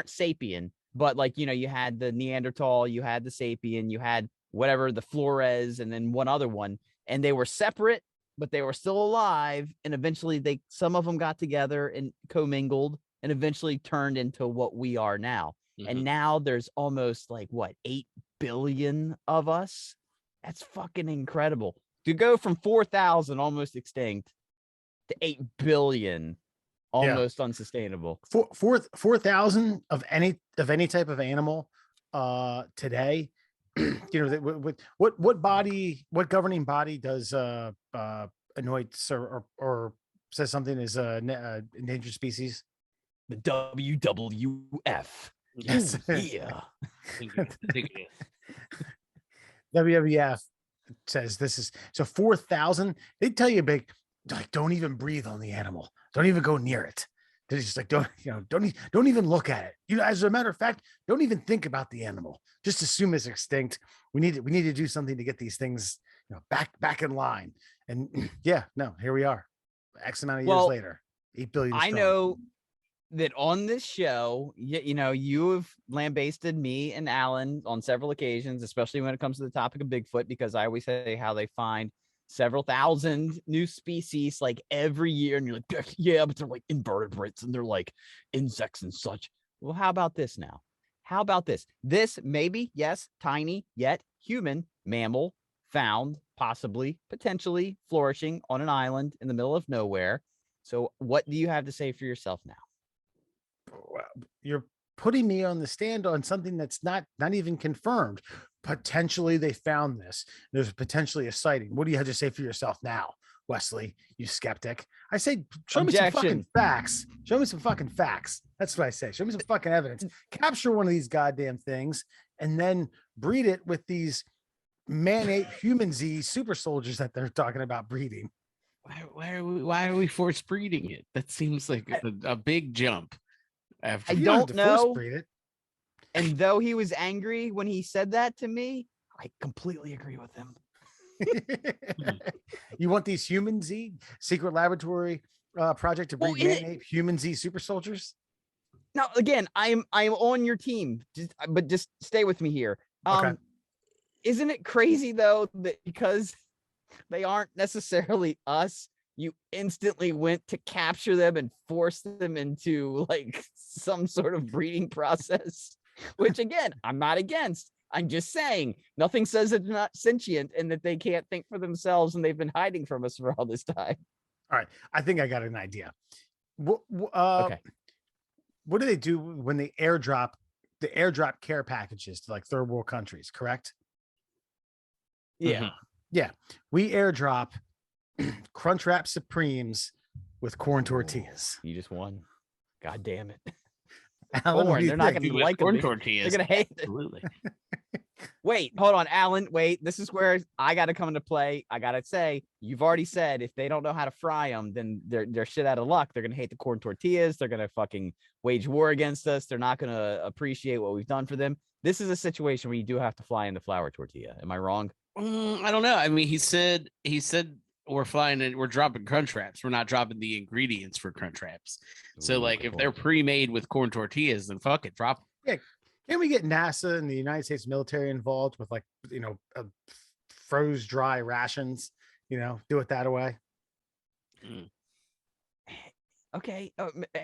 sapien, but you had the Neanderthal, you had the sapien, you had whatever, the Flores, and then one other one, and they were separate, but they were still alive. And eventually some of them got together and commingled and eventually turned into what we are now. Mm-hmm. And now there's almost 8 billion of us. That's fucking incredible. To go from 4,000 almost extinct to 8 billion, almost unsustainable. 4,000 of any type of animal today. What governing body does anoints or says something is endangered species? The WWF. Yes. Yeah. WWF says this is so 4,000. They tell you don't even breathe on the animal. Don't even go near it. They're just don't even look at it. As a matter of fact, don't even think about the animal. Just assume it's extinct. We need to do something to get these things back in line. And here we are. X amount of years later, 8 billion. I know that on this show, you have lambasted me and Alan on several occasions, especially when it comes to the topic of Bigfoot, because I always say how they find several thousand new species every year. And you're like, yeah, but they're invertebrates and they're insects and such. Well, how about this now? How about this? This maybe, yes, tiny yet human mammal found, possibly, potentially flourishing on an island in the middle of nowhere. So what do you have to say for yourself now? You're putting me on the stand on something that's not even confirmed. Potentially they found this. There's potentially a sighting. What do you have to say for yourself now, Wesley, you skeptic? I say, show me some fucking facts. Show me some fucking facts. That's what I say. Show me some fucking evidence. Capture one of these goddamn things and then breed it with these man-ape human Z super soldiers that they're talking about breeding. Why are we force breeding it? That seems like a big jump. I don't know. And though he was angry when he said that to me, I completely agree with him. You want these human Z secret laboratory project to breed man-ape human Z super soldiers? No, again, I'm on your team, but just stay with me here. Okay. Isn't it crazy though that because they aren't necessarily us, you instantly went to capture them and force them into like some sort of breeding process, which again, I'm not against. I'm just saying nothing says it's not sentient and that they can't think for themselves and they've been hiding from us for all this time. All right, I think I got an idea. Okay. What do they do when they airdrop care packages to like third world countries? Correct. Yeah. Yeah, we airdrop Crunchwrap Supremes with corn tortillas. You just won. God damn it. Alan, what Corn. do you They're not think? going to With like corn them. tortillas. They're going to hate it. Absolutely. Wait, hold on, Alan. Wait, this is where I got to come into play. I got to say, you've already said if they don't know how to fry them, then they're shit out of luck. They're going to hate the corn tortillas. They're going to fucking wage war against us. They're not going to appreciate what we've done for them. This is a situation where you do have to fly in the flour tortilla. Am I wrong? I don't know. I mean, he said we're flying it. We're dropping crunch wraps. We're not dropping the ingredients for crunch wraps. So Ooh, like, good if point. they're pre-made with corn tortillas, then fuck it, drop 'em. Yeah, can we get NASA and the United States military involved with like froze dry rations? Do it that way. Okay,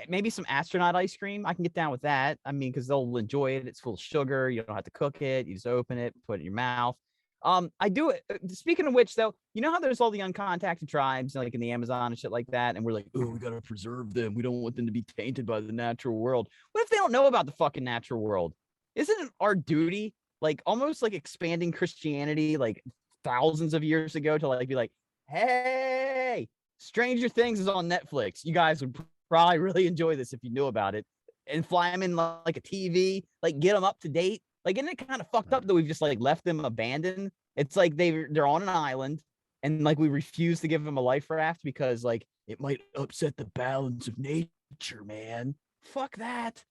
maybe some astronaut ice cream. I can get down with that. I mean, because they'll enjoy it. It's full of sugar. You don't have to cook it. You just open it, put it in your mouth. I do it. Speaking of which, though, you know how there's all the uncontacted tribes, like in the Amazon and shit like that, and we're like, oh, we gotta preserve them. We don't want them to be tainted by the natural world. What if they don't know about the fucking natural world? Isn't it our duty, like almost like expanding Christianity, like thousands of years ago, to like be like, hey, Stranger Things is on Netflix. You guys would probably really enjoy this if you knew about it, and fly them in like a TV, like get them up to date. Like, isn't it kind of fucked up that we've just like left them abandoned? It's like they're on an island, and like we refuse to give them a life raft because like it might upset the balance of nature, man. Fuck that.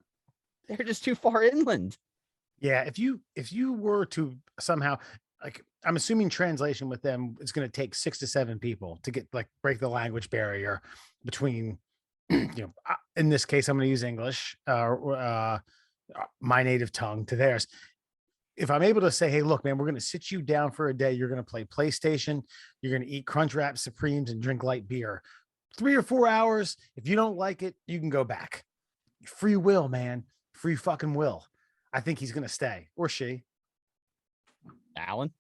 They're just too far inland. Yeah, if you were to somehow, like, I'm assuming translation with them, it's going to take 6 to 7 people to get like break the language barrier between in this case I'm going to use English, my native tongue, to theirs. If I'm able to say, hey, look, man, we're going to sit you down for a day, you're going to play PlayStation, you're going to eat Crunchwrap Supremes and drink light beer 3 or 4 hours. If you don't like it, you can go back. Free will, man. Free fucking will. I think he's going to stay, or she. Alan?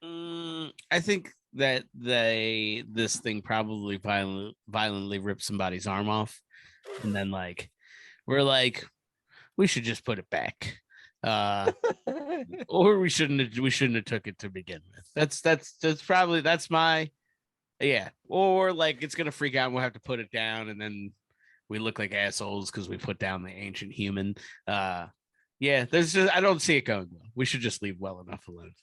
I think that this thing probably violently ripped somebody's arm off, and then like we're like, we should just put it back, or we shouldn't have took it to begin with. That's my or like it's gonna freak out and we'll have to put it down, and then we look like assholes because we put down the ancient human. There's just, I don't see it going well. We should just leave well enough alone.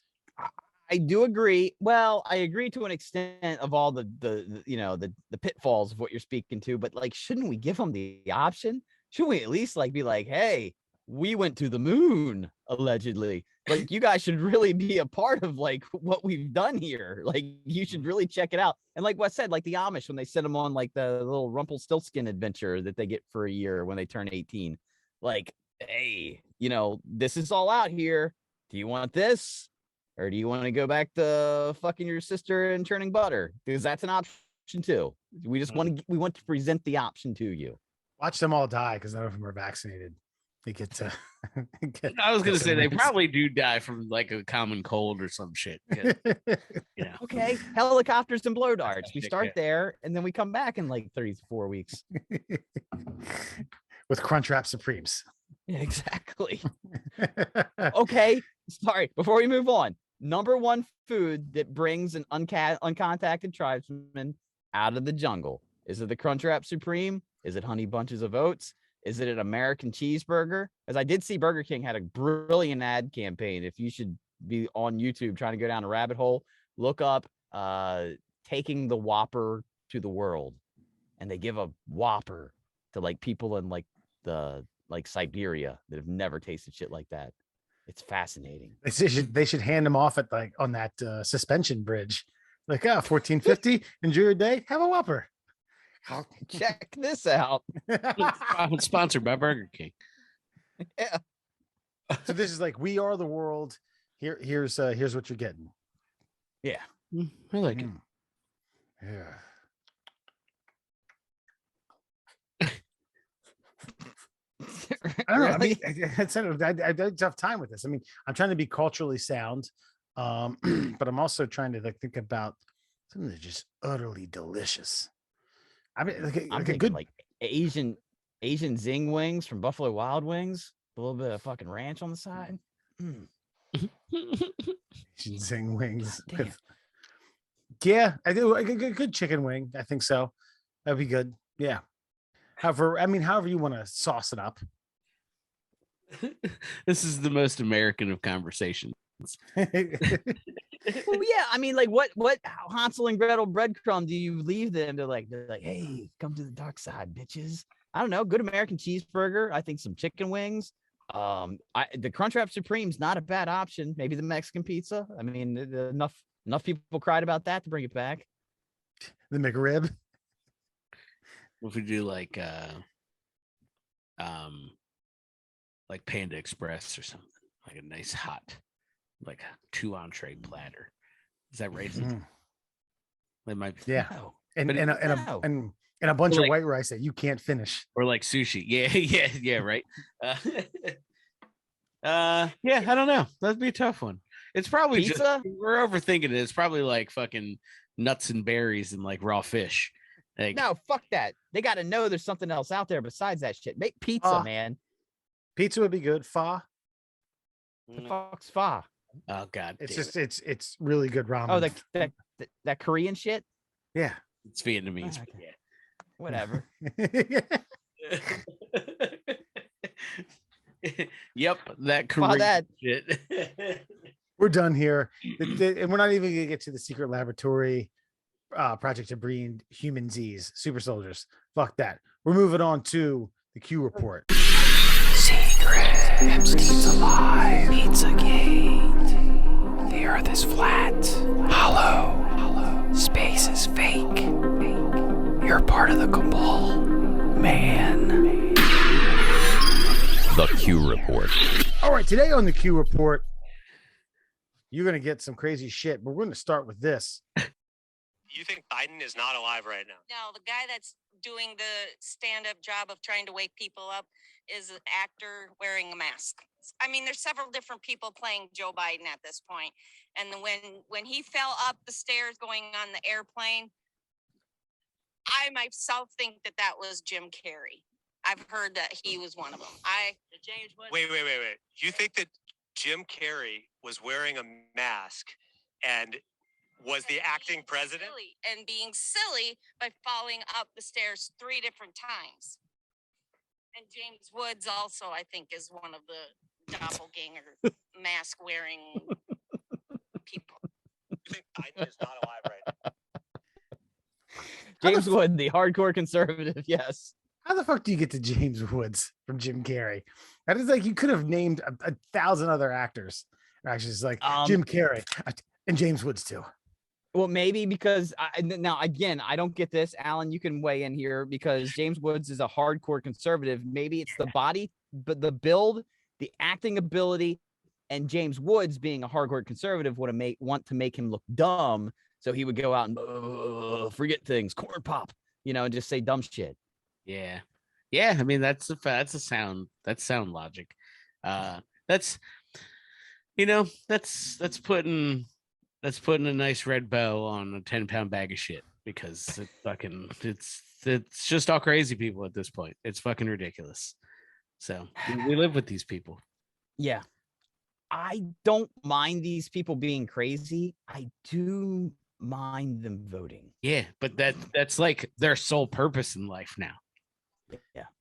I do agree. Well, I agree to an extent of all the pitfalls of what you're speaking to, but like, shouldn't we give them the option? Shouldn't we at least like be like, hey, we went to the moon, allegedly. Like, you guys should really be a part of like what we've done here. Like, you should really check it out. And like Wes said, like the Amish, when they send them on like the little Rumpelstiltskin adventure that they get for a year when they turn 18, like, hey, this is all out here. Do you want this? Or do you want to go back to fucking your sister and churning butter? Because that's an option too. We want to present the option to you. Watch them all die because none of them are vaccinated. They get to. I was gonna say they probably do die from like a common cold or some shit. Okay, helicopters and blow darts. We start there, and then we come back in like 34 weeks with Crunchwrap Supremes. Yeah, exactly. Okay, sorry. Before we move on, number one food that brings an uncontacted tribesman out of the jungle. Is it the Crunchwrap Supreme? Is it Honey Bunches of Oats? Is it an American cheeseburger? As I did see Burger King had a brilliant ad campaign. If you should be on YouTube trying to go down a rabbit hole, look up taking the Whopper to the world. And they give a Whopper to like people in like the Siberia that have never tasted shit like that. It's fascinating. They should hand them off at like on that suspension bridge. Like, $14.50. Enjoy your day. Have a Whopper. Check this out. It's sponsored by Burger King. Yeah. So this is like, we are the world. Here's what you're getting. Yeah. I like it. Yeah. I don't know. I mean, Really? I had a tough time with this. I mean, I'm trying to be culturally sound, but I'm also trying to like think about something that's just utterly delicious. I mean, I'm like a thinking good. like Asian zing wings from Buffalo Wild Wings, a little bit of fucking ranch on the side. Mm, Zing wings damn. with yeah, I do like a good chicken wing. I think so. That'd be good. Yeah. However, I mean, however you want to sauce it up. This is the most American of conversations. Well, yeah, I mean, like what Hansel and Gretel breadcrumb do you leave them? They're like, hey, come to the dark side, bitches. I don't know, good American cheeseburger. I think some chicken wings. The Crunchwrap Supreme's not a bad option. Maybe the Mexican pizza. I mean, enough people cried about that to bring it back. The McRib. If we do like Panda Express or something, like a nice hot, like a 2 entree platter. Is that racist? Mhm. That might be. Yeah. No. And But and a, and a, no. and a bunch Like- of white rice that you can't finish. Or like sushi. Yeah, right. Yeah, I don't know. That'd be a tough one. It's probably Pizza? just we're overthinking it. It's probably like fucking nuts and berries and like raw fish. Like, No, fuck that. They got to know there's something else out there besides that shit. Make pizza, man. Pizza would be good. Pho. The fuck's pho? oh god, It's damn just it. it's really good ramen. Oh, that Korean shit. yeah. It's Vietnamese. Okay. but yeah. Whatever. Yep, that Fuck Korean that. shit. We're done here. And we're not even gonna get to the secret laboratory project to breed human Z's, super soldiers. Fuck that. We're moving on to the Q report. Secret. Epstein's alive. Pizzagate. The earth is flat. Hollow. Space is fake. You're part of the cabal. Man. The Q Report. All right, today on the Q report, you're gonna get some crazy shit, but we're gonna start with this. You think Biden is not alive right now? No, the guy that's doing the stand-up job of trying to wake people up is an actor wearing a mask. I mean, there's several different people playing Joe Biden at this point. And when he fell up the stairs going on the airplane, I myself think that was Jim Carrey. I've heard that he was one of them. Wait. You think that Jim Carrey was wearing a mask and was the acting president? And being silly by falling up the stairs 3 different times. And James Woods also, I think, is one of the doppelganger mask wearing people. You think Biden is not alive right now? James Wood, the hardcore conservative. Yes. How the fuck do you get to James Woods from Jim Carrey? That is like you could have named a 1,000 other actors. Actually, it's like Jim Carrey and James Woods too. Well, maybe because now again, I don't get this. Alan, you can weigh in here because James Woods is a hardcore conservative. Maybe it's the body, but the build, the acting ability, and James Woods being a hardcore conservative would want to make him look dumb. So he would go out and forget things, corn pop, and just say dumb shit. Yeah. I mean, that's sound logic. That's putting a nice red bow on a 10-pound bag of shit because it's just all crazy people at this point. It's fucking ridiculous. So we live with these people. Yeah. I don't mind these people being crazy. I do mind them voting. Yeah, but that's like their sole purpose in life now.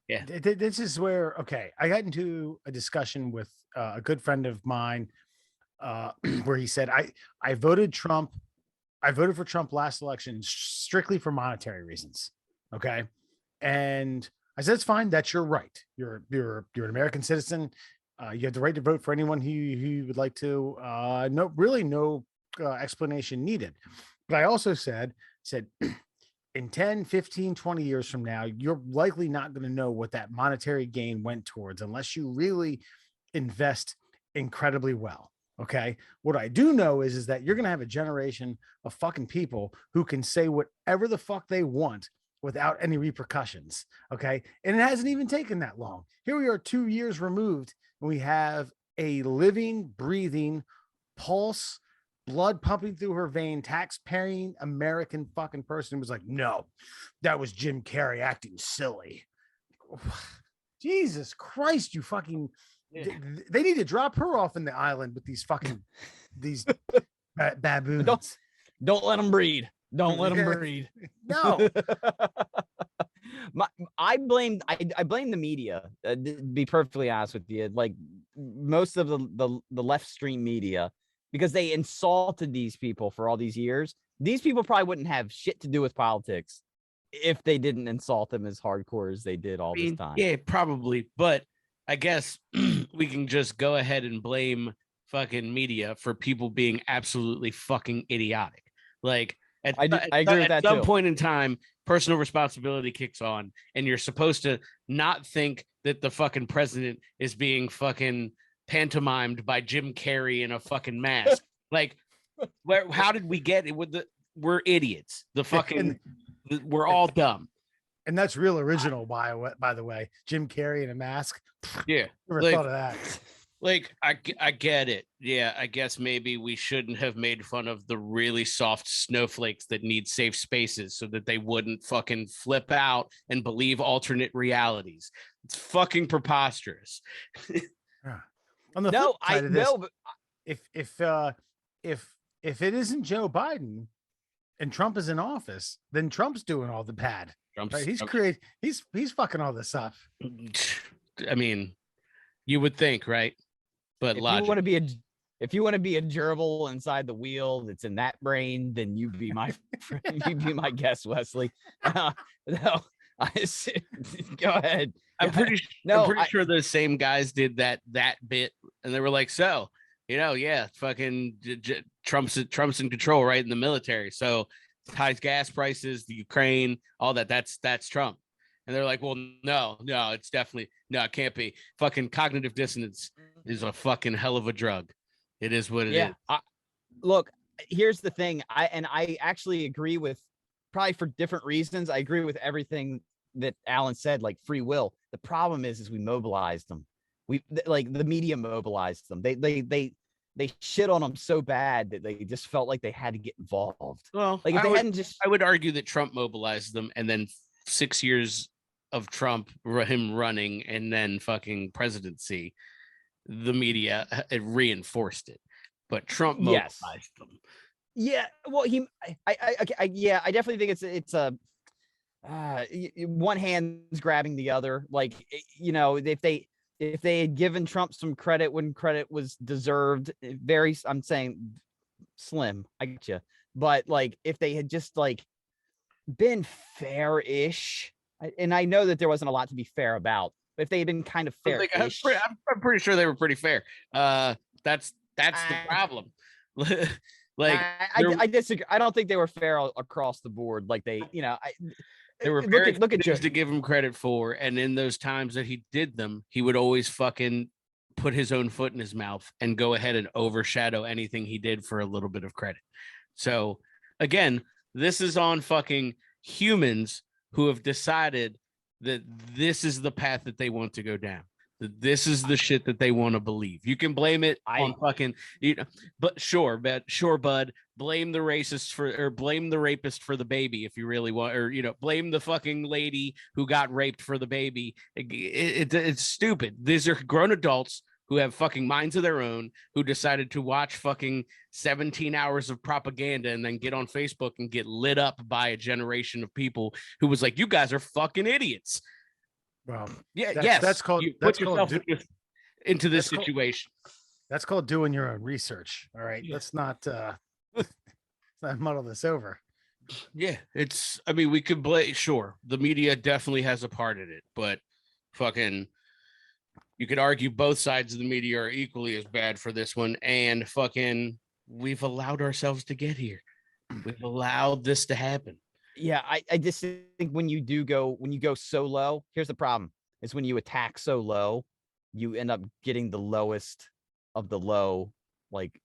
Yeah. This is where I got into a discussion with a good friend of mine where he said I voted Trump. I voted for Trump last election strictly for monetary reasons. Okay. And I said, it's fine. That's your right. You're an American citizen. You have the right to vote for anyone who you would like to. No explanation needed. But I also said in 10, 15, 20 years from now, you're likely not going to know what that monetary gain went towards unless you really invest incredibly well. Okay. What I do know is that you're going to have a generation of fucking people who can say whatever the fuck they want without any repercussions. Okay. And it hasn't even taken that long. Here we are 2 years removed, and we have a living, breathing, pulse, blood pumping through her vein, tax-paying American fucking person who was like, no, that was Jim Carrey acting silly. Jesus Christ, you fucking they need to drop her off in the island with these fucking these baboons. Don't let them breed. Don't let them breed. No. I blame the media. To be perfectly honest with you, like most of the left stream media, because they insulted these people for all these years. These people probably wouldn't have shit to do with politics if they didn't insult them as hardcore as they did all this time. Yeah, probably. But I guess we can just go ahead and blame fucking media for people being absolutely fucking idiotic. Like I agree with that at some too. point in time, personal responsibility kicks on, and you're supposed to not think that the fucking president is being fucking pantomimed by Jim Carrey in a fucking mask. Like, how did we get it? We're idiots. We're all dumb. And that's real original, by the way. Jim Carrey in a mask. Yeah, Never thought of that. Like, I get it. Yeah, I guess maybe we shouldn't have made fun of the really soft snowflakes that need safe spaces so that they wouldn't fucking flip out and believe alternate realities. It's fucking preposterous. On the No, flip side of this, know, but if it isn't Joe Biden and Trump is in office, then Trump's doing all the bad. Right? He's fucking all this up. I mean, you would think, right? But if you want to be a gerbil inside the wheel that's in that brain, then you be my guest, Wesley. No, go ahead. I'm pretty sure those same guys did that bit, and they were like, so, yeah, fucking Trump's in control, right, in the military. So high gas prices, the Ukraine, all that's Trump. And they're like, well, no, it's definitely, no, it can't be. Fucking cognitive dissonance is a fucking hell of a drug. It is what it is. Look, here's the thing. I actually agree with, probably for different reasons, I agree with everything that Alan said, like free will. The problem is we mobilized them. The media mobilized them. They shit on them so bad that they just felt like they had to get involved. Well, like if I would argue that Trump mobilized them, and then 6 years of Trump, him running, and then fucking presidency, the media reinforced it. But Trump mobilized them. Yeah, well, I definitely think it's a one hand's grabbing the other. Like, if they had given Trump some credit when credit was deserved, I'm saying slim, I get you, but like if they had just like been fair-ish, and I know that there wasn't a lot to be fair about, but if they had been kind of fair-ish, I'm pretty sure they were pretty fair. That's the problem. Like, I disagree. I don't think they were fair across the board. Like they were very look at to give him credit for, and in those times that he did them, he would always fucking put his own foot in his mouth and go ahead and overshadow anything he did for a little bit of credit. So again, this is on fucking humans who have decided that this is the path that they want to go down. That this is the shit that they want to believe. You can blame it on fucking, but sure, bud. Blame the racist or blame the rapist for the baby if you really want, or blame the fucking lady who got raped for the baby. It's stupid. These are grown adults who have fucking minds of their own, who decided to watch fucking 17 hours of propaganda and then get on Facebook and get lit up by a generation of people who was like, you guys are fucking idiots. Well, that's called into this situation. That's called doing your own research. All right. Yeah. Let's not muddle this over. Yeah, we could blame, sure, the media definitely has a part in it, but fucking you could argue both sides of the media are equally as bad for this one, and fucking we've allowed ourselves to get here. We've allowed this to happen. Yeah, I just think when you go so low, here's the problem, is when you attack so low, you end up getting the lowest of the low, like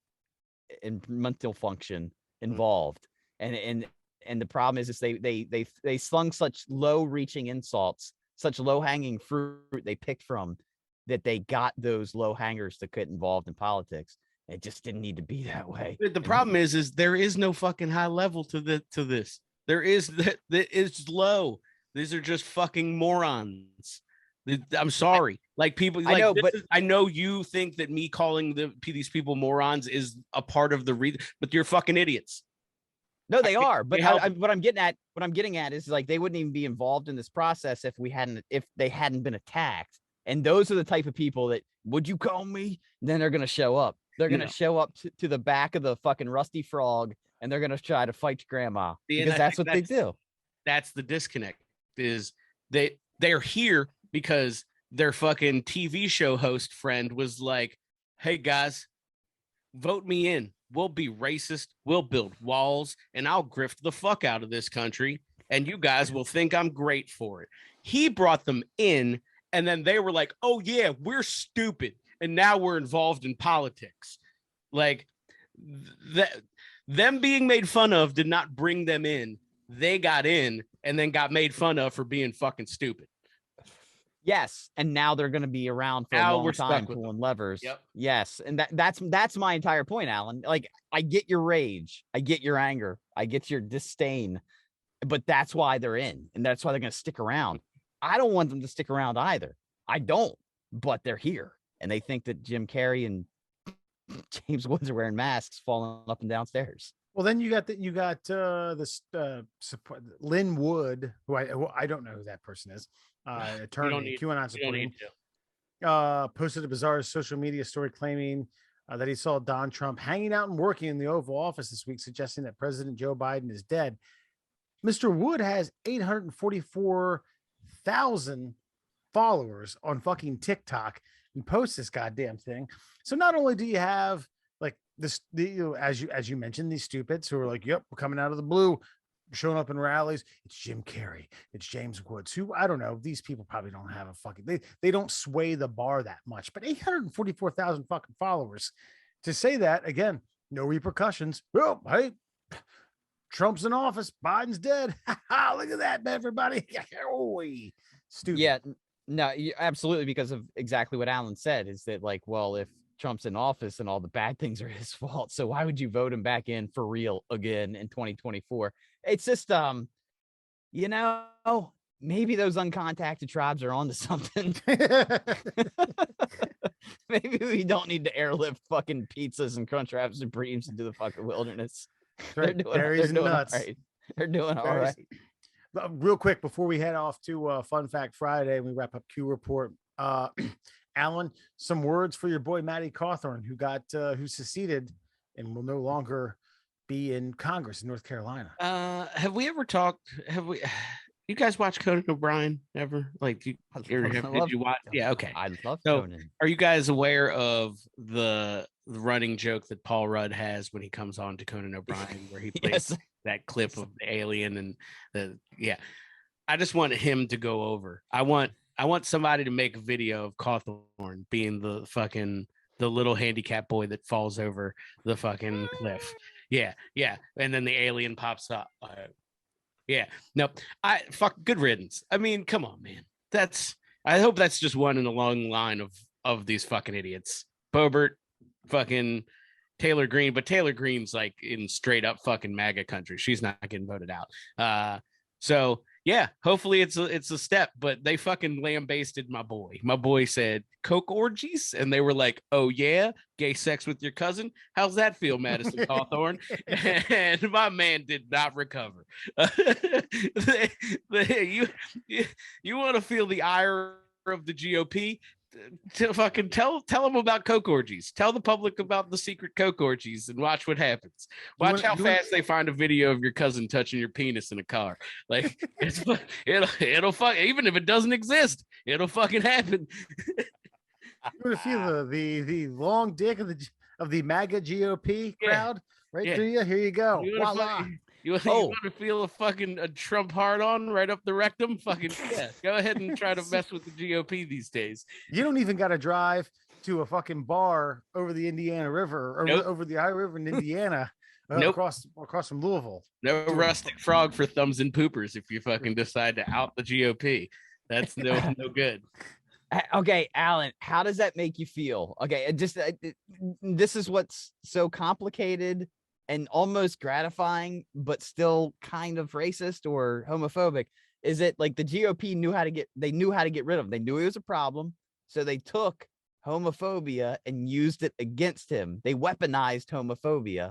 in mental function involved. And And the problem is they slung such low-reaching insults, such low-hanging fruit they picked from, that they got those low hangers to get involved in politics. It just didn't need to be that way. The problem is there is no fucking high level to this. There is that it's low. These are just fucking morons. I'm sorry. Like people, like I know you think that me calling these people morons is a part of the reason, but you're fucking idiots. No, they are. But what I'm getting at is like they wouldn't even be involved in this process if they hadn't been attacked. And those are the type of people that, would you call me? Then they're gonna show up. They're gonna show up to the back of the fucking Rusty Frog, and they're gonna try to fight grandma because that's what they do. That's the disconnect. Is they're here because their fucking TV show host friend was like, "Hey guys, vote me in. We'll be racist. We'll build walls, and I'll grift the fuck out of this country, and you guys will think I'm great for it." He brought them in, and then they were like, "Oh yeah, we're stupid, and now we're involved in politics." Like them being made fun of did not bring them in. They got in and then got made fun of for being fucking stupid. Yes, and now they're going to be around for a long time pulling levers. Yep. Yes, and that's my entire point, Alan. Like, I get your rage, I get your anger, I get your disdain, but that's why they're in, and that's why they're going to stick around. I don't want them to stick around either. I don't, but they're here, and they think that Jim Carrey and James Woods are wearing masks, falling up and downstairs. Well, then you got this Lynn Wood, who I don't know who that person is. Attorney, QAnon supporting, posted a bizarre social media story claiming that he saw Don Trump hanging out and working in the Oval Office this week, suggesting that President Joe Biden is dead. Mr. Wood has 844,000 followers on fucking TikTok and posts this goddamn thing. So not only do you have like this, as you mentioned, these stupids who are like, "Yep, we're coming out of the blue," showing up in rallies. It's Jim Carrey, it's James Woods, who I don't know. These people probably don't have a fucking they don't sway the bar that much, but 844,000 fucking followers. To say that again, no repercussions. Oh, hey, Trump's in office, Biden's dead. Look at that, everybody. Oh, stupid. Yeah, no, absolutely, because of exactly what Alan said, is that like, well, if Trump's in office and all the bad things are his fault, so why would you vote him back in for real again in 2024? It's just maybe those uncontacted tribes are onto something. Maybe we don't need to airlift fucking pizzas and Crunchwrap Supremes into the fucking wilderness. Right. They're doing nuts. All right. They're doing all right. Real quick before we head off to Fun Fact Friday and we wrap up Q Report, Alan, some words for your boy Matty Cawthorn, who seceded and will no longer be in Congress in North Carolina. Have we ever talked? You guys watch Conan O'Brien ever? Like, did you watch? Yeah, okay. I love so, Conan. Are you guys aware of the running joke that Paul Rudd has when he comes on to Conan O'Brien, where he plays that clip of the alien and I just want him to go over. I want somebody to make a video of Cawthorn being the little handicap boy that falls over the fucking cliff. Yeah. And then the alien pops up. Good riddance. I mean, come on, man. I hope that's just one in a long line of these fucking idiots. Boebert, fucking Taylor Greene, but Taylor Greene's like in straight up fucking MAGA country. She's not getting voted out. So yeah, hopefully it's a step, but they fucking lambasted my boy. My boy said coke orgies, and they were like, "Oh yeah, gay sex with your cousin. How's that feel, Madison Cawthorn?" And my man did not recover. You want to feel the ire of the GOP? To fucking tell them about coke orgies. Tell the public about the secret coke orgies and watch what happens. Watch how fast they find a video of your cousin touching your penis in a car. Like it'll fuck, even if it doesn't exist, it'll fucking happen. You want to feel the long dick of the MAGA GOP crowd right through you? Here you go. You want to feel a Trump hard on right up the rectum? Fucking yeah. Go ahead and try to mess with the GOP these days. You don't even got to drive to a fucking bar over the Indiana River or over the Ohio River in Indiana Nope. across from Louisville. No Dude. rustic frog for thumbs and poopers if you fucking decide to out the GOP. That's no good. Okay, Alan, how does that make you feel? Okay, this is what's so complicated and almost gratifying, but still kind of racist or homophobic. Is it like the GOP knew how to get rid of him? They knew he was a problem, so they took homophobia and used it against him. They weaponized homophobia,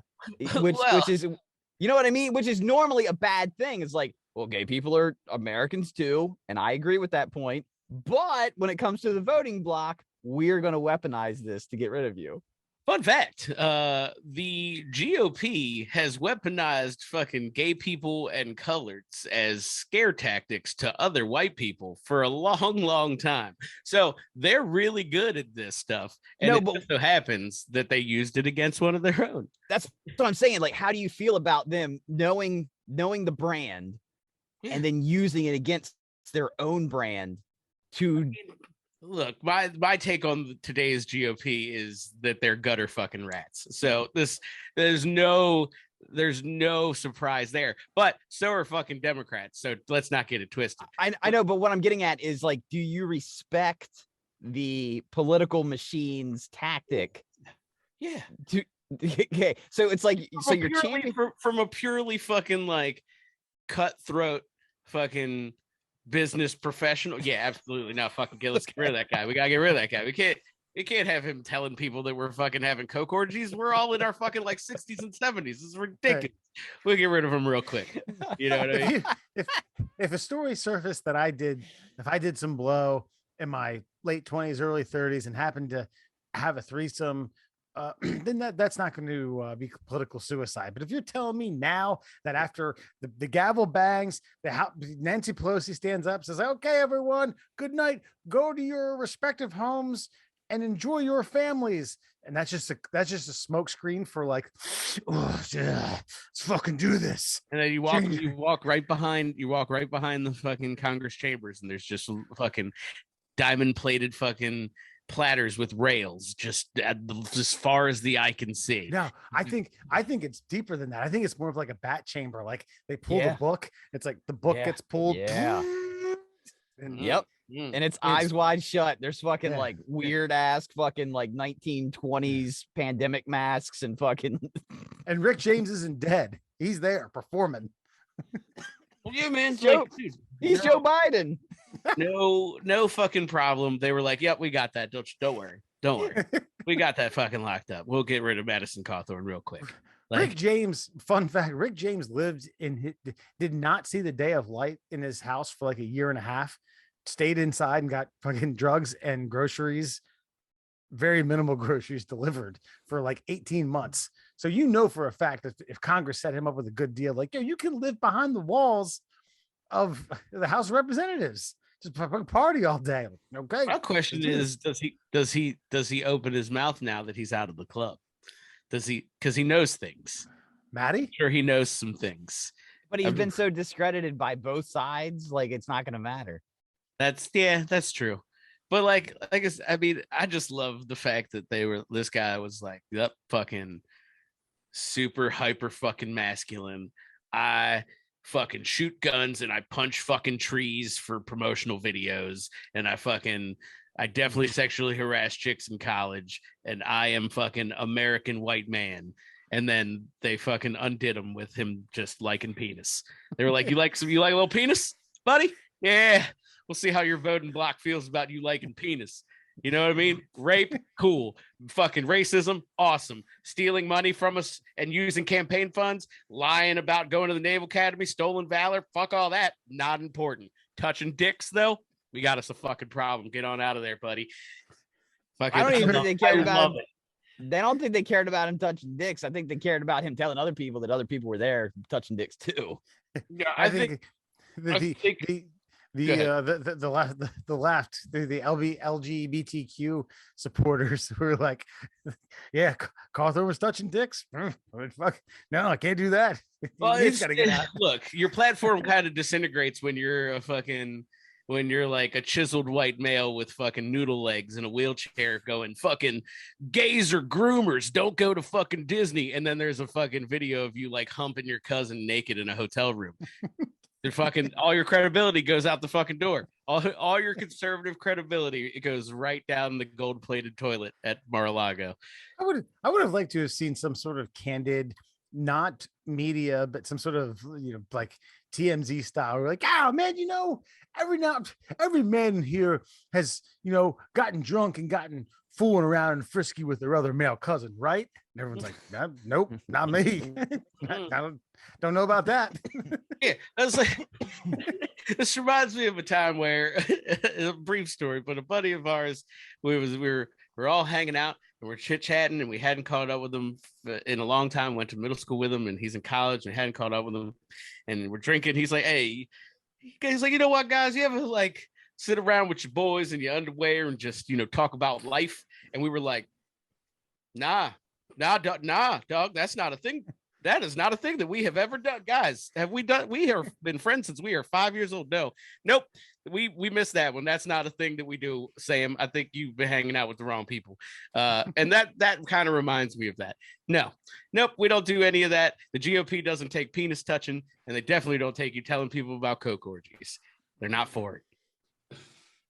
which is, you know what I mean? Which is normally a bad thing. It's like, well, gay people are Americans too, and I agree with that point. But when it comes to the voting block, we're going to weaponize this to get rid of you. Fun fact, the GOP has weaponized fucking gay people and coloreds as scare tactics to other white people for a long time. So they're really good at this stuff. And just so happens that they used it against one of their own. That's what I'm saying. Like, how do you feel about them knowing the brand and then using it against their own brand? Look, my take on today's GOP is that they're gutter fucking rats. So there's no surprise there. But so are fucking Democrats. So let's not get it twisted. I know, but what I'm getting at is, like, do you respect the political machine's tactic? Yeah. Okay. So it's like, so you're champion from a purely fucking like cutthroat fucking business professional. Yeah, absolutely. No, fucking let's get rid of that guy. We gotta get rid of that guy. We can't have him telling people that we're fucking having coke orgies. We're all in our fucking like 60s and 70s. This is ridiculous. Right. We'll get rid of him real quick. You know what I mean? If a story surfaced that if I did some blow in my late 20s, early 30s and happened to have a threesome, then that's not going to be political suicide. But if you're telling me now that after the gavel bangs, Nancy Pelosi stands up, says, "Okay, everyone, good night. Go to your respective homes and enjoy your families," and that's just a smokescreen for like, oh yeah, let's fucking do this. And then you walk right behind the fucking Congress chambers, and there's just fucking diamond plated fucking platters with rails just as far as the eye can see. No, I think it's deeper than that. I think it's more of like a bat chamber. Like they pull the book. It's like the book gets pulled. Yeah. And and it's eyes wide shut. There's fucking like weird ass fucking like 1920s pandemic masks and fucking. And Rick James isn't dead. He's there performing. Well, yeah, man. He's Joe Biden. No fucking problem. They were like, "Yep, we got that. Don't worry. We got that fucking locked up. We'll get rid of Madison Cawthorn real quick." Like, Rick James, fun fact: Rick James did not see the day of light in his house for like a year and a half. Stayed inside and got fucking drugs and groceries, very minimal groceries delivered for like 18 months. So you know for a fact that if Congress set him up with a good deal, like, yo, you can live behind the walls of the House of Representatives. Just party all day. Okay. My question is, does he open his mouth now that he's out of the club? Does he? Because he knows things. Maddie? I'm sure he knows some things. But he's been so discredited by both sides, like it's not going to matter. That's true. But like I mean, I just love the fact that this guy was like, yep, fucking super hyper fucking masculine. I fucking shoot guns and I punch fucking trees for promotional videos, and I definitely sexually harass chicks in college, and I am fucking American white man. And then they fucking undid him with him just liking penis. They were like, you like a little penis, buddy? Yeah. We'll see how your voting block feels about you liking penis. You know what I mean? Rape, cool. Fucking racism, awesome. Stealing money from us and using campaign funds, lying about going to the Naval Academy, stolen valor, fuck all that. Not important. Touching dicks, though, we got us a fucking problem. Get on out of there, buddy. Fucking, I don't even think they cared about it. They don't think they cared about him touching dicks. I think they cared about him telling other people that other people were there touching dicks too. Yeah, I think the left, the LGBTQ supporters who were like, yeah, Cawthorn was touching dicks. Fuck, no, I can't do that. Well, he's got to get out. Look, your platform kind of disintegrates when you're a fucking when you're like a chiseled white male with fucking noodle legs in a wheelchair going fucking gays or groomers, don't go to fucking Disney. And then there's a fucking video of you like humping your cousin naked in a hotel room. And fucking all your credibility goes out the fucking door. All your conservative credibility, it goes right down the gold-plated toilet at Mar-a-Lago. I would have liked to have seen some sort of candid, not media, but some sort of, like TMZ style. We're like, oh man, every man here has, gotten drunk and gotten fooling around and frisky with their other male cousin, right? And everyone's like, nope, not me. I don't know about that. Yeah, that's like this reminds me of a time where a brief story, but a buddy of ours, we were all hanging out and we're chit-chatting, and we hadn't caught up with him in a long time. Went to middle school with him, and he's in college and hadn't caught up with him. And we're drinking. He's like, hey, he's like, you know what, guys, you ever like sit around with your boys in your underwear and just, talk about life? And we were like, nah, dog, that's not a thing. That is not a thing that we have ever done. Guys, have we done? We have been friends since we are 5 years old. No, nope. We missed that one. That's not a thing that we do, Sam. I think you've been hanging out with the wrong people. And that kind of reminds me of that. Nope. We don't do any of that. The GOP doesn't take penis touching, and they definitely don't take you telling people about coke orgies. They're not for it.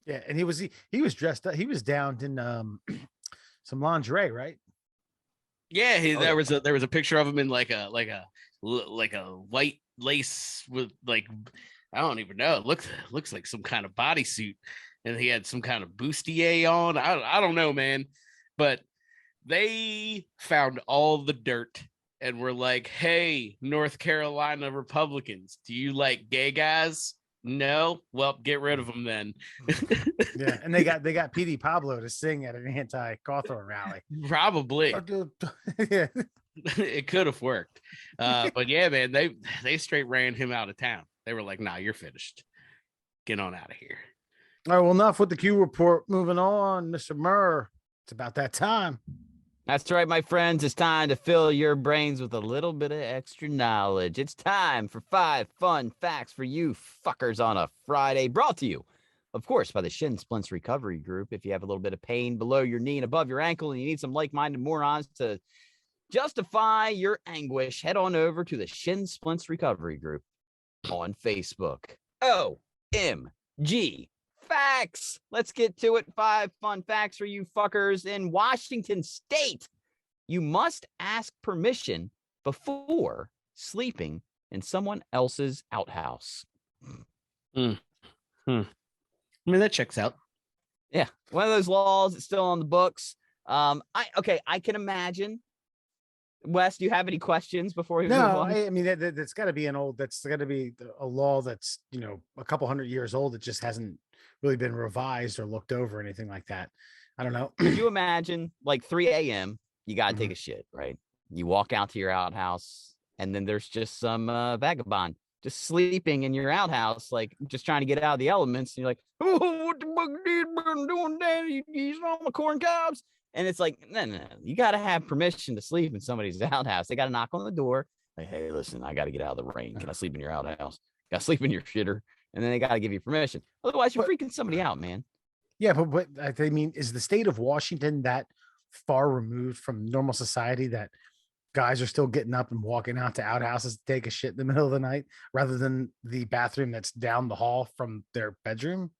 Yeah, and he was dressed up. He was down in some lingerie, right? Yeah, there was a picture of him in like a white lace with like, I don't even know. It looks like some kind of bodysuit, and he had some kind of bustier on. I don't know, man. But they found all the dirt and were like, "Hey, North Carolina Republicans, do you like gay guys? No, well, get rid of them then." Yeah, and they got PD Pablo to sing at an anti-Cawthorn rally. Probably. Yeah. It could have worked. But yeah, man, they straight ran him out of town. They were like, nah, you're finished. Get on out of here. All right, well, enough with the Q report. Moving on, Mr. Murr. It's about that time. That's right, my friends. It's time to fill your brains with a little bit of extra knowledge. It's time for 5 fun facts for you fuckers on a Friday, brought to you, of course, by the Shin Splints Recovery Group. If you have a little bit of pain below your knee and above your ankle and you need some like-minded morons to justify your anguish, head on over to the Shin Splints Recovery Group on Facebook. OMG facts. Let's get to it. 5 fun facts for you fuckers. In Washington State, you must ask permission before sleeping in someone else's outhouse. I mean, that checks out. Yeah, one of those laws that's still on the books. I can imagine. Wes, do you have any questions before we move on? I mean that's got to be a law that's a couple hundred years old. It just hasn't really been revised or looked over or anything like that. I don't know. Could you imagine like 3 a.m. you got to take a shit, right? You walk out to your outhouse and then there's just some vagabond just sleeping in your outhouse, like just trying to get out of the elements. And you're like, oh, what the fuck you doing, Daddy? He's on my corn cobs. And it's like, no. You got to have permission to sleep in somebody's outhouse. They got to knock on the door. Like, hey, listen, I got to get out of the rain. Can I sleep in your outhouse? Got to sleep in your shitter. And then they got to give you permission. Otherwise, you're freaking somebody out, man. Yeah, but I mean, is the state of Washington that far removed from normal society that guys are still getting up and walking out to outhouses to take a shit in the middle of the night rather than the bathroom that's down the hall from their bedroom?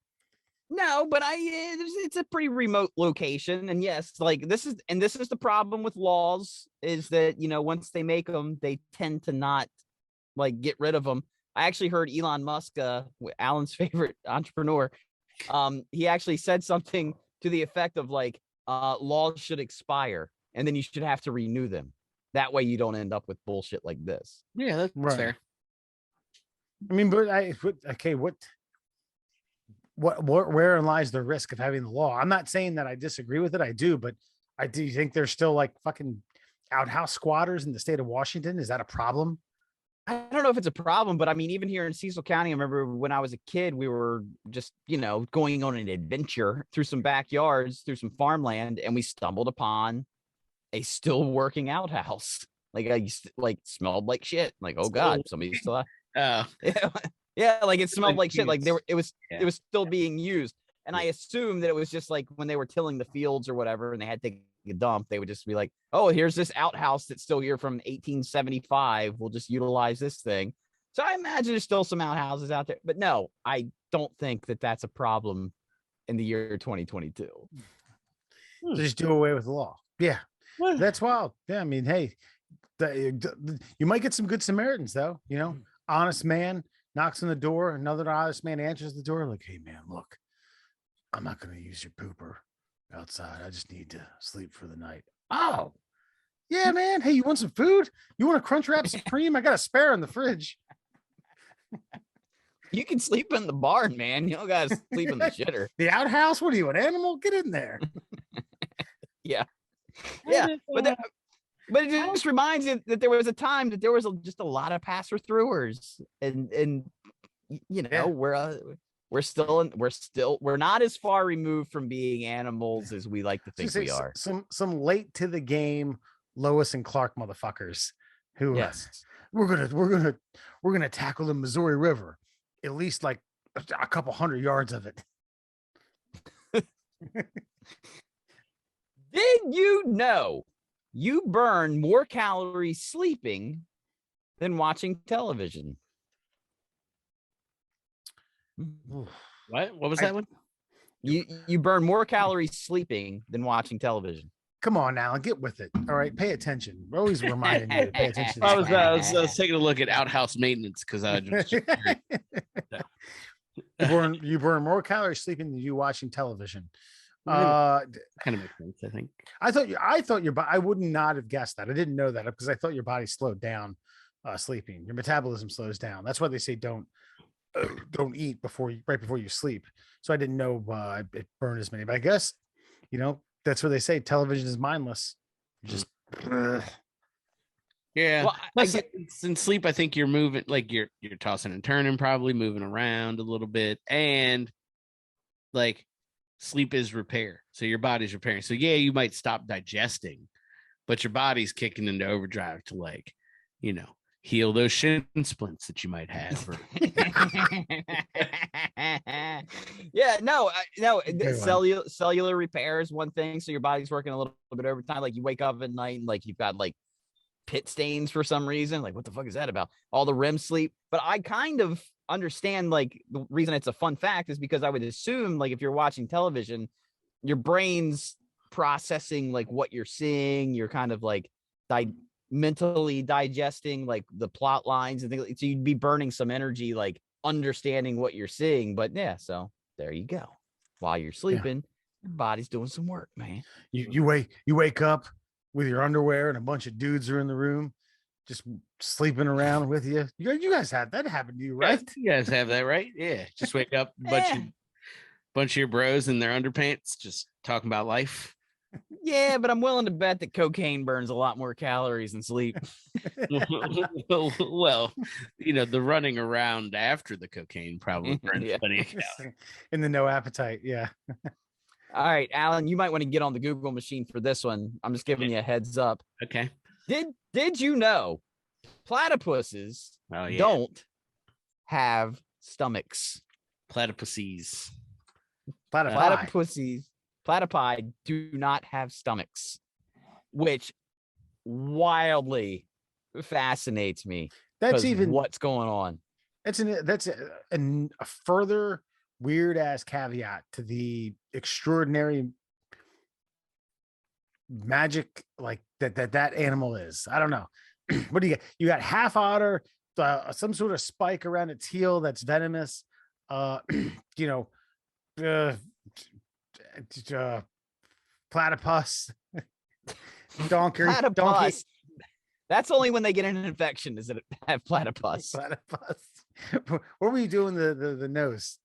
No, but it's a pretty remote location. And yes, like this is the problem with laws is that, once they make them, they tend to not like get rid of them. I actually heard Elon Musk, Alan's favorite entrepreneur. He actually said something to the effect of like, laws should expire and then you should have to renew them. That way you don't end up with bullshit like this. Yeah, that's right. Fair. I mean, but wherein lies the risk of having the law? I'm not saying that I disagree with it. I do, but I do think there's still like fucking outhouse squatters in the state of Washington. Is that a problem? I don't know if it's a problem, but I mean, even here in Cecil County, I remember when I was a kid, we were just, going on an adventure through some backyards, through some farmland, and we stumbled upon a still working outhouse. Like I used to, like smelled like shit. Like, oh God, somebody's still out. Yeah. Yeah, like it smelled like shit. Like Jeez. it was still being used. And I assumed that it was just like when they were tilling the fields or whatever, and they had to take a dump, they would just be like, "Oh, here's this outhouse that's still here from 1875. We'll just utilize this thing." So I imagine there's still some outhouses out there, but no, I don't think that that's a problem in the year 2022. Just do away with the law. Yeah, that's wild. Yeah, I mean, hey, you might get some good Samaritans though. You know, honest man knocks on the door, another honest man answers the door, like, "Hey, man, look, I'm not going to use your pooper outside. I just need to sleep for the night." Oh, yeah, man. Hey, you want some food? You want a Crunch Wrap Supreme? I got a spare in the fridge. You can sleep in the barn, man. You don't gotta sleep in the shitter. The outhouse? What are you, an animal? Get in there. Yeah. But it just reminds you that there was a time that there was just a lot of passer throwers, and you know we're not as far removed from being animals as we like to think we are. Some late to the game Lois and Clark motherfuckers who Yes. we're gonna tackle the Missouri River, at least like a couple 100 yards of it. Did you know you burn more calories sleeping than watching television? What was that one? You burn more calories sleeping than watching television. Come on, Alan, get with it. All right, pay attention. We're always reminding you to pay attention. I was taking a look at outhouse maintenance because I just you burn more calories sleeping than you watching television. kind of makes sense, I think. I thought your body. I would not have guessed that. I didn't know that because I thought your body slowed down sleeping. Your metabolism slows down. That's why they say don't eat right before you sleep. So I didn't know it burned as many. But I guess that's what they say. Television is mindless. Just yeah. Well, Plus, in sleep, I think you're moving, like you're tossing and turning, probably moving around a little bit, and like sleep is repair. So your body's repairing. So yeah, you might stop digesting, but your body's kicking into overdrive to heal those shin splints that you might have. Cellular repair is one thing. So your body's working a little bit overtime. Like you wake up at night and like you've got like pit stains for some reason. Like what the fuck is that about? All the REM sleep. But I kind of understand, like, the reason it's a fun fact is because I would assume, like, if you're watching television, your brain's processing like what you're seeing. You're kind of like mentally digesting like the plot lines and things. So you'd be burning some energy, like understanding what you're seeing. But yeah, so there you go. While you're sleeping, your body's doing some work, man. You wake up with your underwear and a bunch of dudes are in the room just sleeping around with you. You guys had that happen to you, right? You guys have that, right? Yeah. Just wake up, bunch of your bros in their underpants, just talking about life. Yeah, but I'm willing to bet that cocaine burns a lot more calories than sleep. Well, the running around after the cocaine probably burns plenty of calories. In the no appetite, yeah. All right, Alan, you might want to get on the Google machine for this one. I'm just giving you a heads up. Okay. Did you know platypuses don't have stomachs? Platypuses. Platypi do not have stomachs, which wildly fascinates me. That's even what's going on. That's a further weird ass caveat to the extraordinary magic like that animal is. I don't know. What do you get? You got half otter, some sort of spike around its heel that's venomous. Platypus, donkey. That's only when they get an infection. Does it have platypus? What were you doing the nose?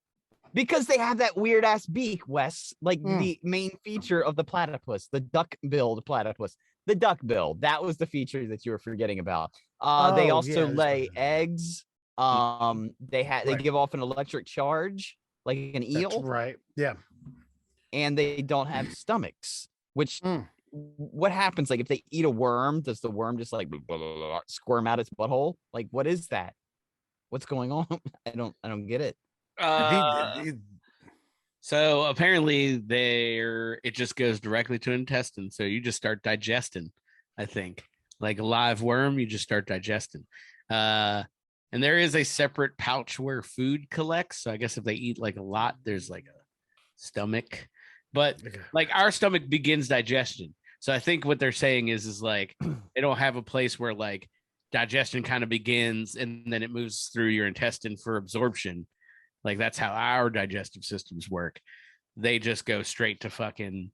Because they have that weird ass beak, Wes. Like the main feature of the platypus, the duck-billed platypus, the duck bill. That was the feature that you were forgetting about. They also lay eggs. They give off an electric charge like an eel. That's right. Yeah. And they don't have stomachs, which what happens? Like if they eat a worm, does the worm just like blah, blah, blah, squirm out its butthole? Like what is that? What's going on? I don't get it. So apparently it just goes directly to intestine. So you just start digesting, I think. Like a live worm, you just start digesting. And there is a separate pouch where food collects. So I guess if they eat like a lot, there's like a stomach. But like our stomach begins digestion. So I think what they're saying is like they don't have a place where like digestion kind of begins and then it moves through your intestine for absorption. Like that's how our digestive systems work. They just go straight to fucking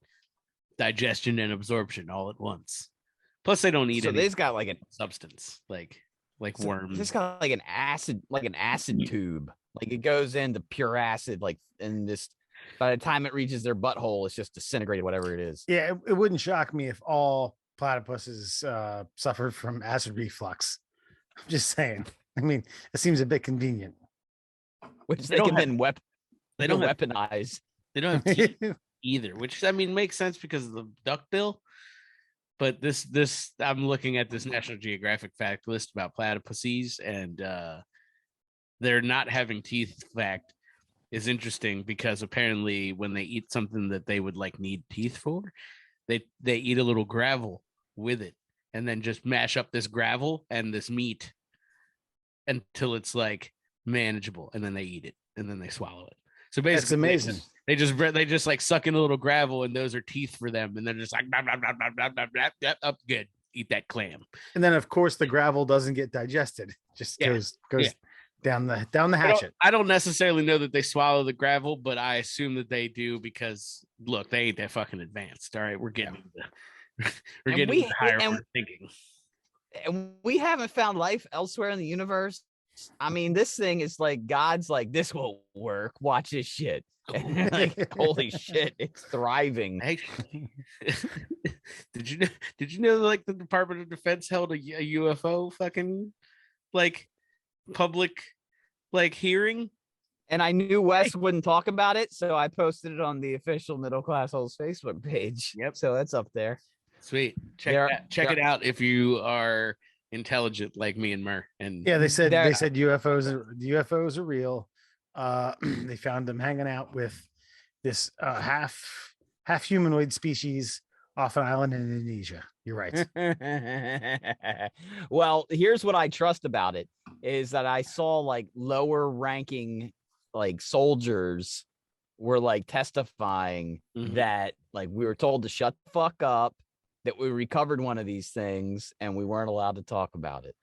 digestion and absorption all at once. Plus, they don't eat So any they've got like a substance like worms. It's got like an acid tube. Like it goes into pure acid, like in this. By the time it reaches their butthole, it's just disintegrated, whatever it is. Yeah, it wouldn't shock me if all platypuses suffered from acid reflux. I'm just saying. I mean, it seems a bit convenient. Which they can then weaponize. They don't have teeth either, which I mean makes sense because of the duckbill. But this I'm looking at this National Geographic fact list about platypuses, and they're not having teeth fact is interesting because apparently when they eat something that they would like need teeth for, they eat a little gravel with it and then just mash up this gravel and this meat until it's like manageable, and then they eat it and then they swallow it. So basically, that's amazing. They just like suck in a little gravel, and those are teeth for them, and they're just like blah, blah, blah, blah, blah, blah, blah, blah, up good. Eat that clam. And then of course the gravel doesn't get digested; just goes down the hatchet. I don't necessarily know that they swallow the gravel, but I assume that they do because look, they ain't that fucking advanced. All right, we're getting into higher order thinking. And we haven't found life elsewhere in the universe. I mean, this thing is like God's like, this will work. Watch this shit. And like, holy shit, it's thriving. Actually, did you know like the Department of Defense held a UFO fucking like public like hearing? And I knew Wes wouldn't talk about it, so I posted it on the official Middle Classholes Facebook page. Yep. So that's up there. Sweet. Check it out if you are intelligent like me and Mur. And yeah, they said UFOs are real. They found them hanging out with this half humanoid species off an island in Indonesia. You're right. Well, here's what I trust about it is that I saw like lower ranking like soldiers were like testifying that like we were told to shut the fuck up, that we recovered one of these things and we weren't allowed to talk about it.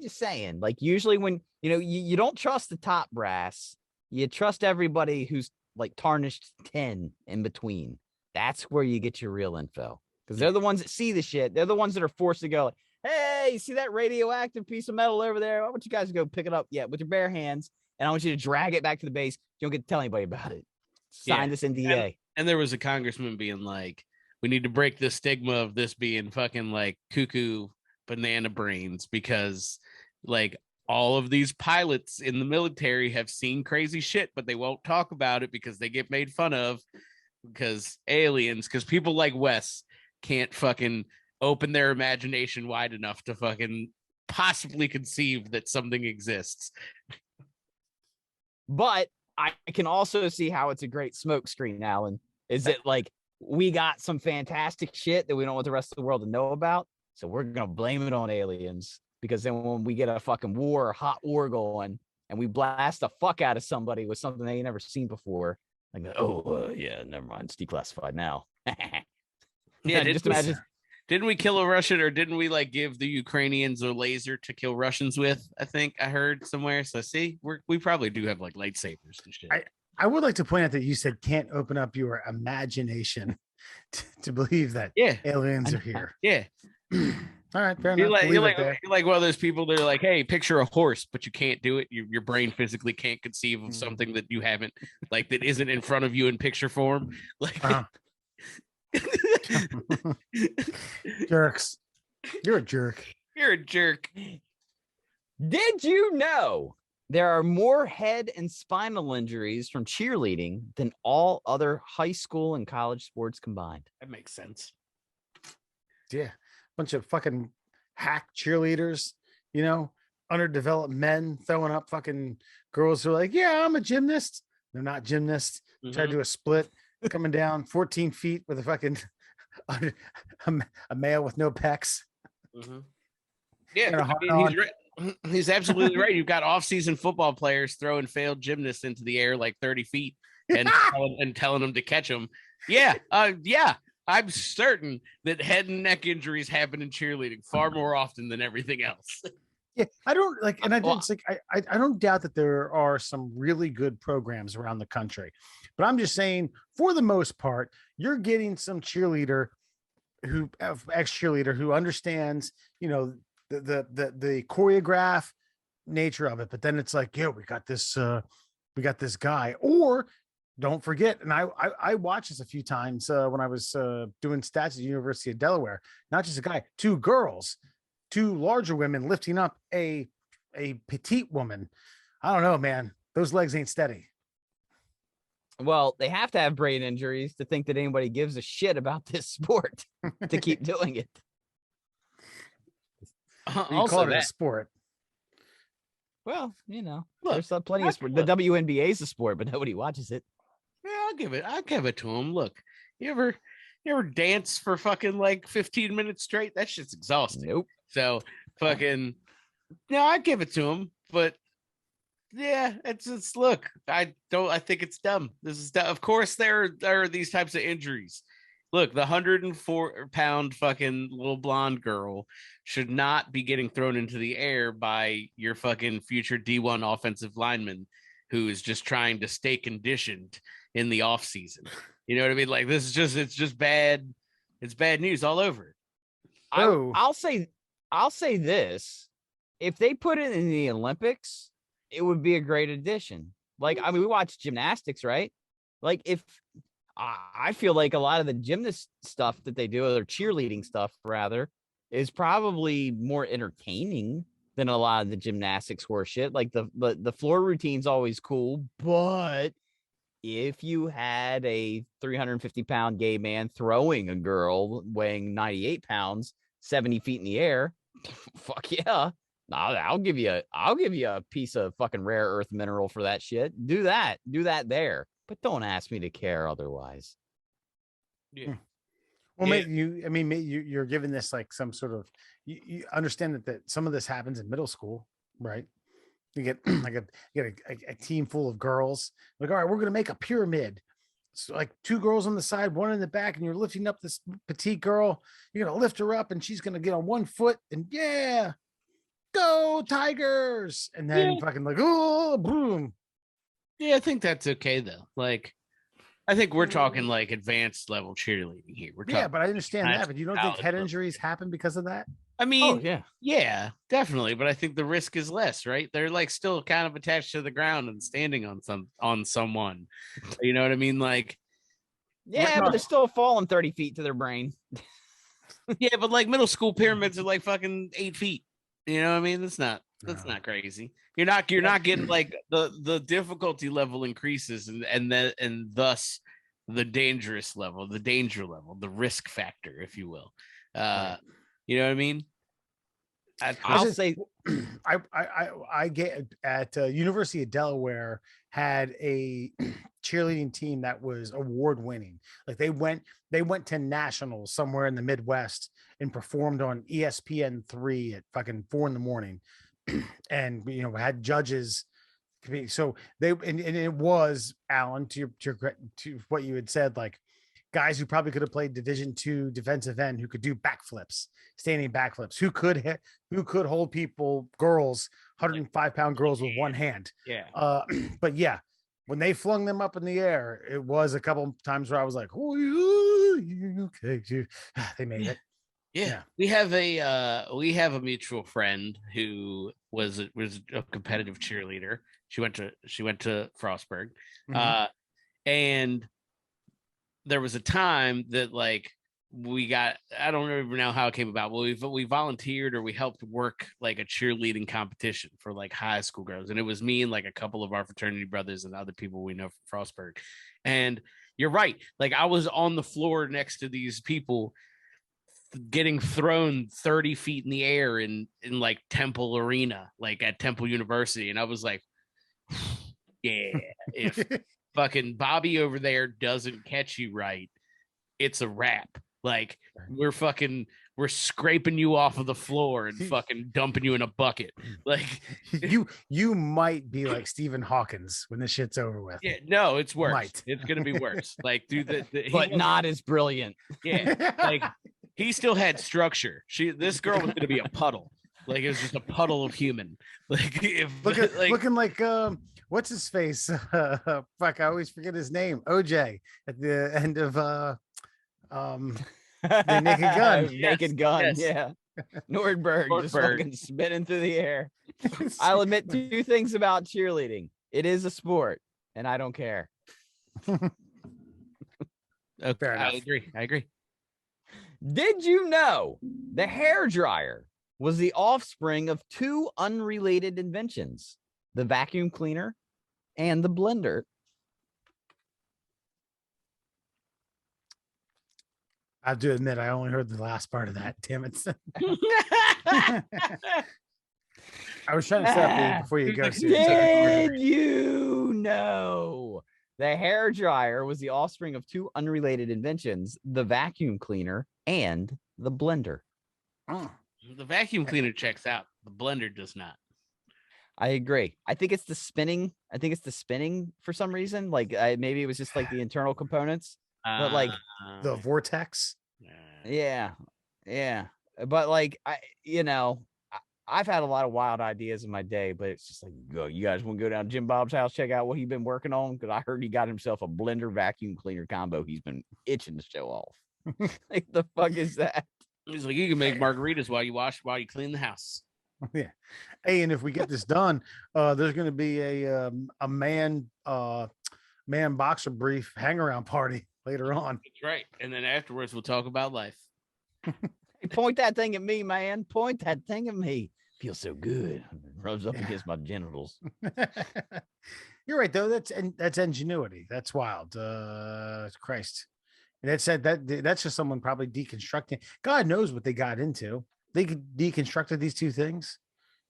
Just saying, like usually when you don't trust the top brass, you trust everybody who's like tarnished 10 in between. That's where you get your real info, because they're the ones that see the shit. They're the ones that are forced to go like, hey, you see that radioactive piece of metal over there? I want you guys to go pick it up with your bare hands, and I want you to drag it back to the base. You don't get to tell anybody about it. Sign this NDA. And there was a congressman being like, we need to break the stigma of this being fucking like cuckoo banana brains, because like all of these pilots in the military have seen crazy shit, but they won't talk about it because they get made fun of because people like Wes can't fucking open their imagination wide enough to fucking possibly conceive that something exists. But I can also see how it's a great smokescreen, Alan. Is it like we got some fantastic shit that we don't want the rest of the world to know about, so we're gonna blame it on aliens, because then when we get a fucking hot war going, and we blast the fuck out of somebody with something they ain't never seen before, like, yeah, never mind, it's declassified now. Yeah, just imagine. Didn't we kill a Russian, or didn't we like give the Ukrainians a laser to kill Russians with? I think I heard somewhere. So see, we probably do have like lightsabers and shit. I would like to point out that you said can't open up your imagination to believe that aliens are here. Yeah. All right, fair You're enough. like one of those people that are like, hey, picture a horse, but you can't do it. Your brain physically can't conceive of something that you haven't, like, that isn't in front of you in picture form. Like, jerks. You're a jerk. You're a jerk. Did you know there are more head and spinal injuries from cheerleading than all other high school and college sports combined? That makes sense. Yeah. Bunch of fucking hack cheerleaders, underdeveloped men throwing up fucking girls who are like, yeah, I'm a gymnast. They're not gymnasts. Try to Mhm. do a split, coming down 14 feet with a fucking a male with no pecs Mhm. Yeah, and a I hard mean, on. he's right. He's absolutely right. You've got off-season football players throwing failed gymnasts into the air like 30 feet and telling them to catch them. Yeah, yeah. I'm certain that head and neck injuries happen in cheerleading far more often than everything else. Yeah, I don't like, and I Well, didn't like, I don't doubt that there are some really good programs around the country, but I'm just saying, for the most part, you're getting some cheerleader who ex cheerleader who understands, the choreograph nature of it. But then it's like, yeah, we got this guy. Or don't forget, and I watched this a few times when I was doing stats at the University of Delaware. Not just a guy, two girls, two larger women lifting up a petite woman. I don't know, man. Those legs ain't steady. Well, they have to have brain injuries to think that anybody gives a shit about this sport to keep doing it. You also, call it a that sport. Well, Look, there's plenty I- of sport. The look. WNBA is a sport, but nobody watches it. Yeah, I'll give it to him. Look, you ever dance for fucking like 15 minutes straight? That shit's exhausting. Nope. So fucking no, I give it to him, but yeah, it's look, I think it's dumb. This is dumb. Of course there are these types of injuries. Look, the 104-pound fucking little blonde girl should not be getting thrown into the air by your fucking future D1 offensive lineman who is just trying to stay conditioned in the off season. You know what I mean? Like it's just bad. It's bad news all over. Oh. I'll say this: if they put it in the Olympics, it would be a great addition. Like, I mean, we watch gymnastics, right? Like, if I feel like a lot of the gymnast stuff that they do, or cheerleading stuff rather, is probably more entertaining than a lot of the gymnastics horse shit. Like the floor routine's always cool, but if you had a 350-pound gay man throwing a girl weighing 98 pounds 70 feet in the air, fuck yeah, I'll give you a piece of fucking rare earth mineral for that shit. Do that there, but don't ask me to care otherwise. Yeah. Well, Yeah. maybe you're giving this like some sort of, you understand that some of this happens in middle school, right? You get a team full of girls. Like, all right, we're gonna make a pyramid. So like two girls on the side, one in the back, and you're lifting up this petite girl. You're gonna lift her up, and she's gonna get on one foot, and yeah, go Tigers! And then Yeah. fucking like, oh, boom. Yeah, I think that's okay though. Like, I think we're talking like advanced level cheerleading here. We're talking, Yeah, but I understand high that. But you don't school, think head college injuries happen because of that? I mean, yeah. yeah, definitely. But I think the risk is less, right? They're like still kind of attached to the ground and standing on someone. You know what I mean? Like, Yeah, but they're still falling 30 feet to their brain. yeah, but like middle school pyramids are like fucking 8 feet. You know what I mean? That's not No. crazy. You're not getting like the difficulty level increases and thus the dangerous level, the danger level, the risk factor, if you will. You know what I mean? I'll say I get at University of Delaware had a cheerleading team that was award winning. Like they went to nationals somewhere in the Midwest and performed on ESPN 3 at fucking 4 a.m. and had judges. So they and it was, Alan, to what you had said, like guys who probably could have played Division II defensive end who could do backflips, standing backflips, who could hold people, girls, 105-pound girls with one hand. Yeah. But yeah, when they flung them up in the air, it was a couple times where I was like, oh, okay, they made it. Yeah. We have a mutual friend who was a competitive cheerleader. She went to Frostburg. Mhm. And there was a time that like I don't even know how it came about. Well, we volunteered or we helped work like a cheerleading competition for like high school girls. And it was me and like a couple of our fraternity brothers and other people we know from Frostburg. And you're right. Like I was on the floor next to these people getting thrown 30 feet in the air in like Temple Arena, like at Temple University. And I was like, yeah, if fucking Bobby over there doesn't catch you right, it's a wrap. Like we're scraping you off of the floor and fucking dumping you in a bucket. Like you might be like Stephen Hawkins when this shit's over with. yeah, no, it's worse. Might. It's gonna be worse. Like, dude, But not as brilliant. yeah, like he still had structure. This girl was gonna be a puddle. Like it was just a puddle of human. Like looking like what's his face? Fuck, I always forget his name. OJ at the end of the Naked Gun. Naked Gun, yes. yeah. Nordberg just fucking spinning through the air. I'll admit 2 things about cheerleading. It is a sport, and I don't care. Okay, Fair enough. I agree. Did you know the hair dryer was the offspring of 2 unrelated inventions, the vacuum cleaner and the blender? I have to admit, I only heard the last part of that. Damn it. I was trying to set up before you go. Did you know the hair dryer was the offspring of 2 unrelated inventions, the vacuum cleaner and the blender? The vacuum cleaner checks out. The blender does not. I agree. I think it's the spinning. For some reason. Like maybe it was just like the internal components. But like the vortex. Yeah. But like I've had a lot of wild ideas in my day, but it's just like, you guys want to go down to Jim Bob's house, check out what he's been working on? Because I heard he got himself a blender vacuum cleaner combo he's been itching to show off. Like the fuck is that? He's like, you can make margaritas while you clean the house. Yeah. Hey, and if we get this done, there's going to be a man boxer brief hang around party later on. That's right. And then afterwards, we'll talk about life. Hey, point that thing at me, man. Point that thing at me. Feels so good. Rubs up against my genitals. You're right, though. That's ingenuity. That's wild. Christ. And that's just someone probably deconstructing. God knows what they got into. They deconstructed these 2 things.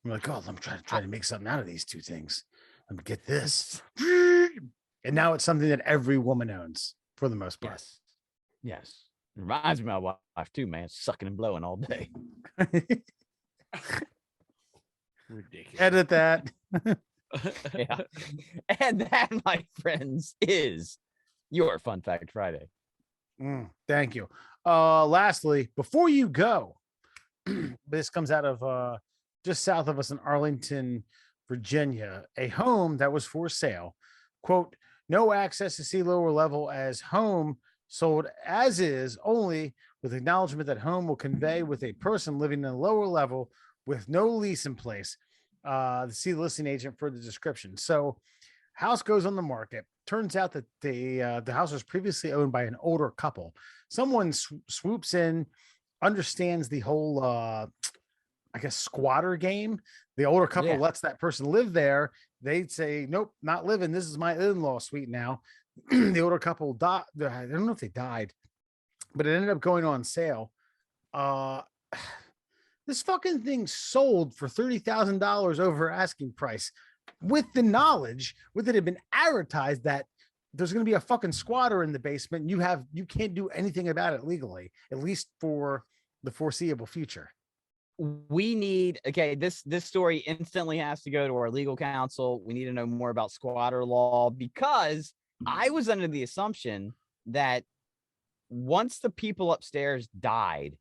I'm like, oh, I'm trying to make something out of these 2 things. Let me get this. And now it's something that every woman owns for the most part. Yes. It reminds me of my wife too, man. Sucking and blowing all day. Ridiculous. Edit that. Yeah. And that, my friends, is your Fun Fact Friday. Thank you. Lastly, before you go, this comes out of just south of us in Arlington, Virginia, a home that was for sale. Quote, no access to see lower level as home sold as is, only with acknowledgement that home will convey with a person living in a lower level with no lease in place. See the listing agent for the description. So house goes on the market. Turns out that the house was previously owned by an older couple. Someone swoops in, understands the whole I guess squatter game. The older couple lets that person live there. They'd say, nope, not living. This is my in-law suite now. The older couple died. I don't know if they died, but it ended up going on sale. This fucking thing sold for $30,000 over asking price, with the knowledge, with it had been advertised that there's going to be a fucking squatter in the basement. And you can't do anything about it legally, at least for the foreseeable future. We need, this story instantly has to go to our legal counsel. We need to know more about squatter law, because I was under the assumption that once the people upstairs died,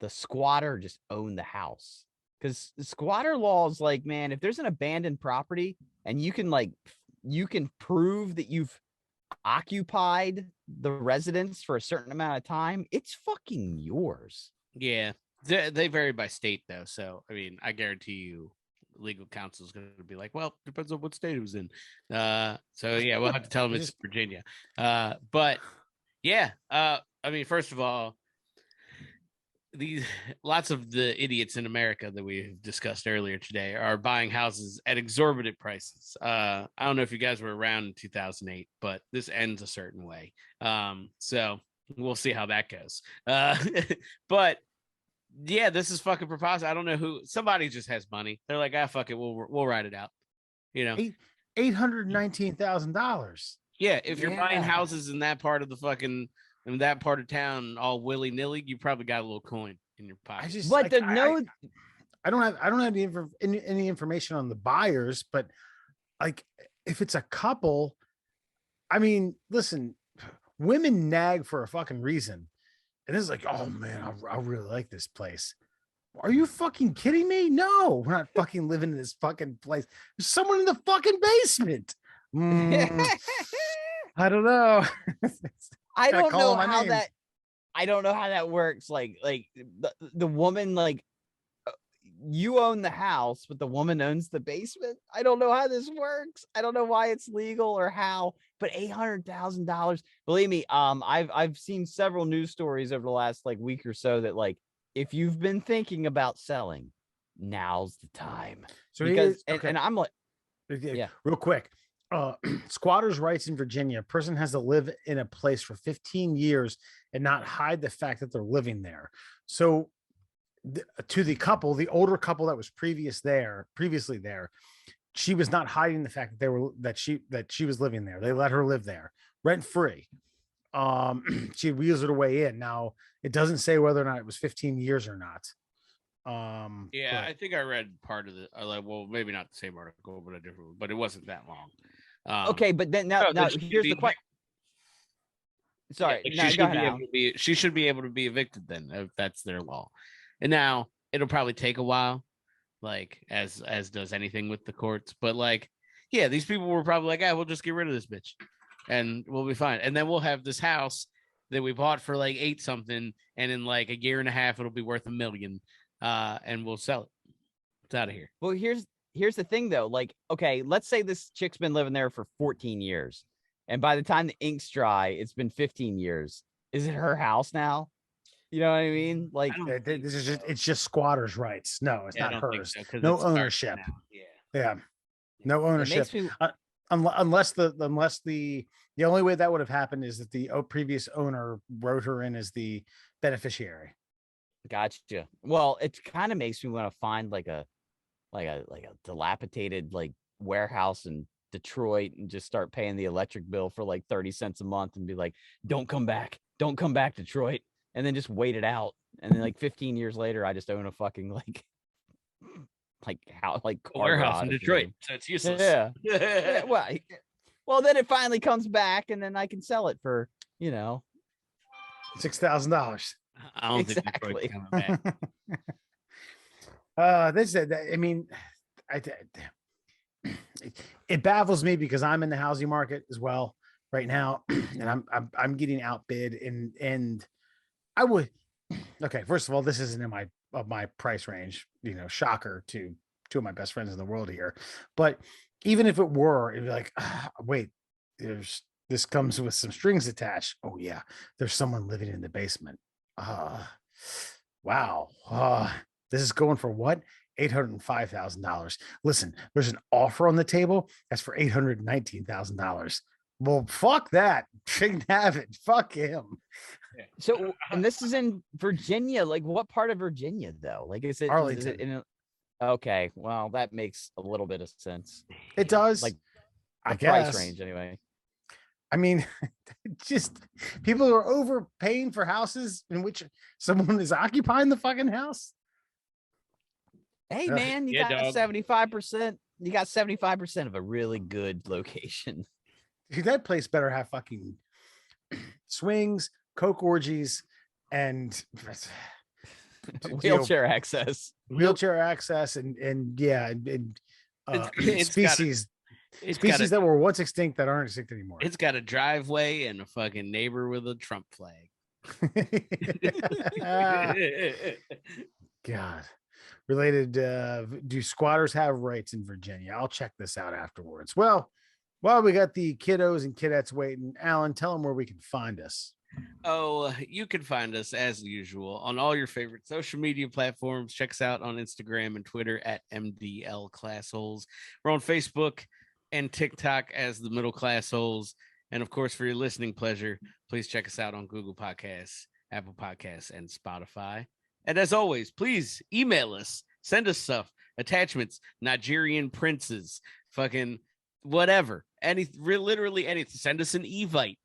the squatter just owned the house. Because the squatter law is like, man, if there's an abandoned property and you can prove that you've occupied the residence for a certain amount of time, it's fucking yours. Yeah. They vary by state, though. So, I mean, I guarantee you legal counsel is going to be like, well, depends on what state it was in. So, yeah, we'll have to tell them it's Virginia. But, yeah, I mean, first of all, lots of the idiots in America that we discussed earlier today are buying houses at exorbitant prices. I don't know if you guys were around in 2008, but this ends a certain way. So we'll see how that goes. But Yeah, this is fucking preposterous. I don't know who. Somebody just has money. They're like, fuck it, we'll write it out. You know, $819,000. yeah. If you're buying Yeah. houses in that part of the fucking in that part of town all willy nilly, you probably got a little coin in your pocket. I just But like, the no, I don't have any information on the buyers, but like if it's a couple, I mean, listen, women nag for a fucking reason. And it's like, oh man, I really like this place. Are you fucking kidding me? No, we're not fucking living in this fucking place. There's someone in the fucking basement. I don't know. I Gotta don't call know on my how name. that. I don't know how that works. Like the woman, like you own the house, but the woman owns the basement. I don't know how this works. I don't know why it's legal or how. But $800,000. Believe me, I've seen several news stories over the last like week or so that like if you've been thinking about selling, now's the time. So Because okay. and I'm like, Yeah, real quick. Squatters' rights in Virginia. A person has to live in a place for 15 years and not hide the fact that they're living there. So to the couple, the older couple that was previously there, she was not hiding the fact that she was living there. They let her live there rent free. She weaseled her way in. Now it doesn't say whether or not it was 15 years or not. Yeah, but I think I read part of the. Well, maybe not the same article, but a different one. But it wasn't that long. okay, but then now here's the question. Sorry, like, no, she go should ahead, be able Al. to be. She should be able to be evicted then, if that's their law. And now it'll probably take a while, like as does anything with the courts. But like, yeah, these people were probably like, we'll just get rid of this bitch, and we'll be fine. And then we'll have this house that we bought for like 8 something, and in like a year and a half, it'll be worth $1 million, and we'll sell it. It's out of here. Well, here's the thing though. Like, okay, let's say this chick's been living there for 14 years. And by the time the ink's dry, it's been 15 years. Is it her house now? You know what I mean? Like, this is it's just squatters' rights. No, it's not hers. So, 'cause No it's starting ownership. now. Yeah. Yeah, no it ownership. makes me Unless the only way that would have happened is that the previous owner wrote her in as the beneficiary. gotcha. Well, it kind of makes me want to find like a dilapidated like warehouse in Detroit and just start paying the electric bill for like 30 cents a month and be like, don't come back, Detroit. And then just wait it out. And then like 15 years later, I just own a fucking like how like A warehouse in garage or Detroit, something. so it's useless. Yeah. Yeah, well, then it finally comes back, and then I can sell it for $6,000. I don't think Exactly. Detroit's coming back. I mean, it baffles me because I'm in the housing market as well right now, and I'm getting outbid, and I would. Okay, first of all, this isn't in my price range. Shocker to two of my best friends in the world here, but even if it were, it'd be like, wait, this comes with some strings attached. Oh yeah, there's someone living in the basement. Wow. This is going for what? $805,000. Listen, there's an offer on the table that's for $819,000. Well, fuck that. She can have it. Fuck him. So, and this is in Virginia. Like, what part of Virginia, though? Like, is it Arlington. Okay, well, that makes a little bit of sense. It does. Like, I the price guess. range, anyway. I mean, just people are overpaying for houses in which someone is occupying the fucking house. Hey, man, you Yeah, got dog. 75%. You got 75% of a really good location. Dude, that place better have fucking swings, coke orgies, and Wheelchair access. wheelchair access, and yeah, and It's species got that were once extinct that aren't extinct anymore. It's got a driveway and a fucking neighbor with a Trump flag. God. Related, do squatters have rights in Virginia? I'll check this out afterwards. Well, while we got the kiddos and kiddettes waiting, Alan, tell them where we can find us. Oh, you can find us as usual on all your favorite social media platforms. Check us out on Instagram and Twitter at MDL Classholes. We're on Facebook and TikTok as the Middle Classholes. And of course, for your listening pleasure, please check us out on Google Podcasts, Apple Podcasts, and Spotify. And as always, please email us, send us stuff, attachments, Nigerian princes, fucking whatever, literally anything. Send us an evite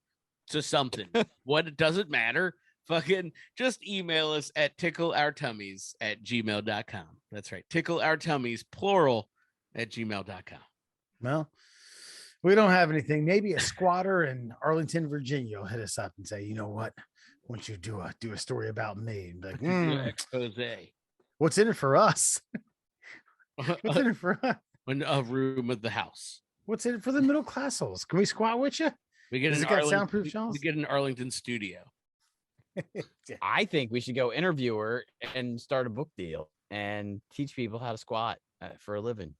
to something. What doesn't matter. Fucking just email us at tickleourtummies@gmail.com. That's right. Tickleourtummies, plural, @gmail.com. Well, we don't have anything. Maybe a squatter in Arlington, Virginia will hit us up and say, you know what? Once you do a story about me, and be like, Expose. what's in it for us? What's in it for us? In a room of the house. What's in it for the middle class holes? Can we squat with you? We get Does an it got Arlington, soundproof shelves? we get an Arlington studio. I think we should go interview her and start a book deal and teach people how to squat for a living.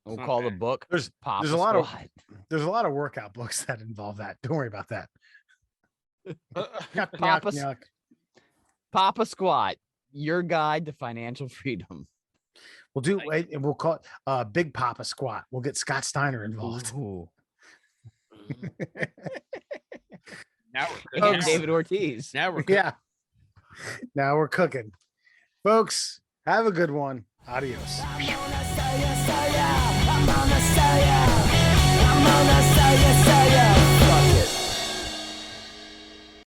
We'll not call the bad. book. There's Papa a lot Squat. there's a lot of workout books that involve that. Don't worry about that. Yuck, Papa yuck, yuck. Papa Squat, your guide to financial freedom. We'll do and we'll call it Big Papa Squat. We'll get Scott Steiner involved. Ooh. Now And Folks. David Ortiz. Now we're Yeah. Now we're cooking. Folks, have a good one. Adios. I'm gonna sell ya. I'm gonna sell ya.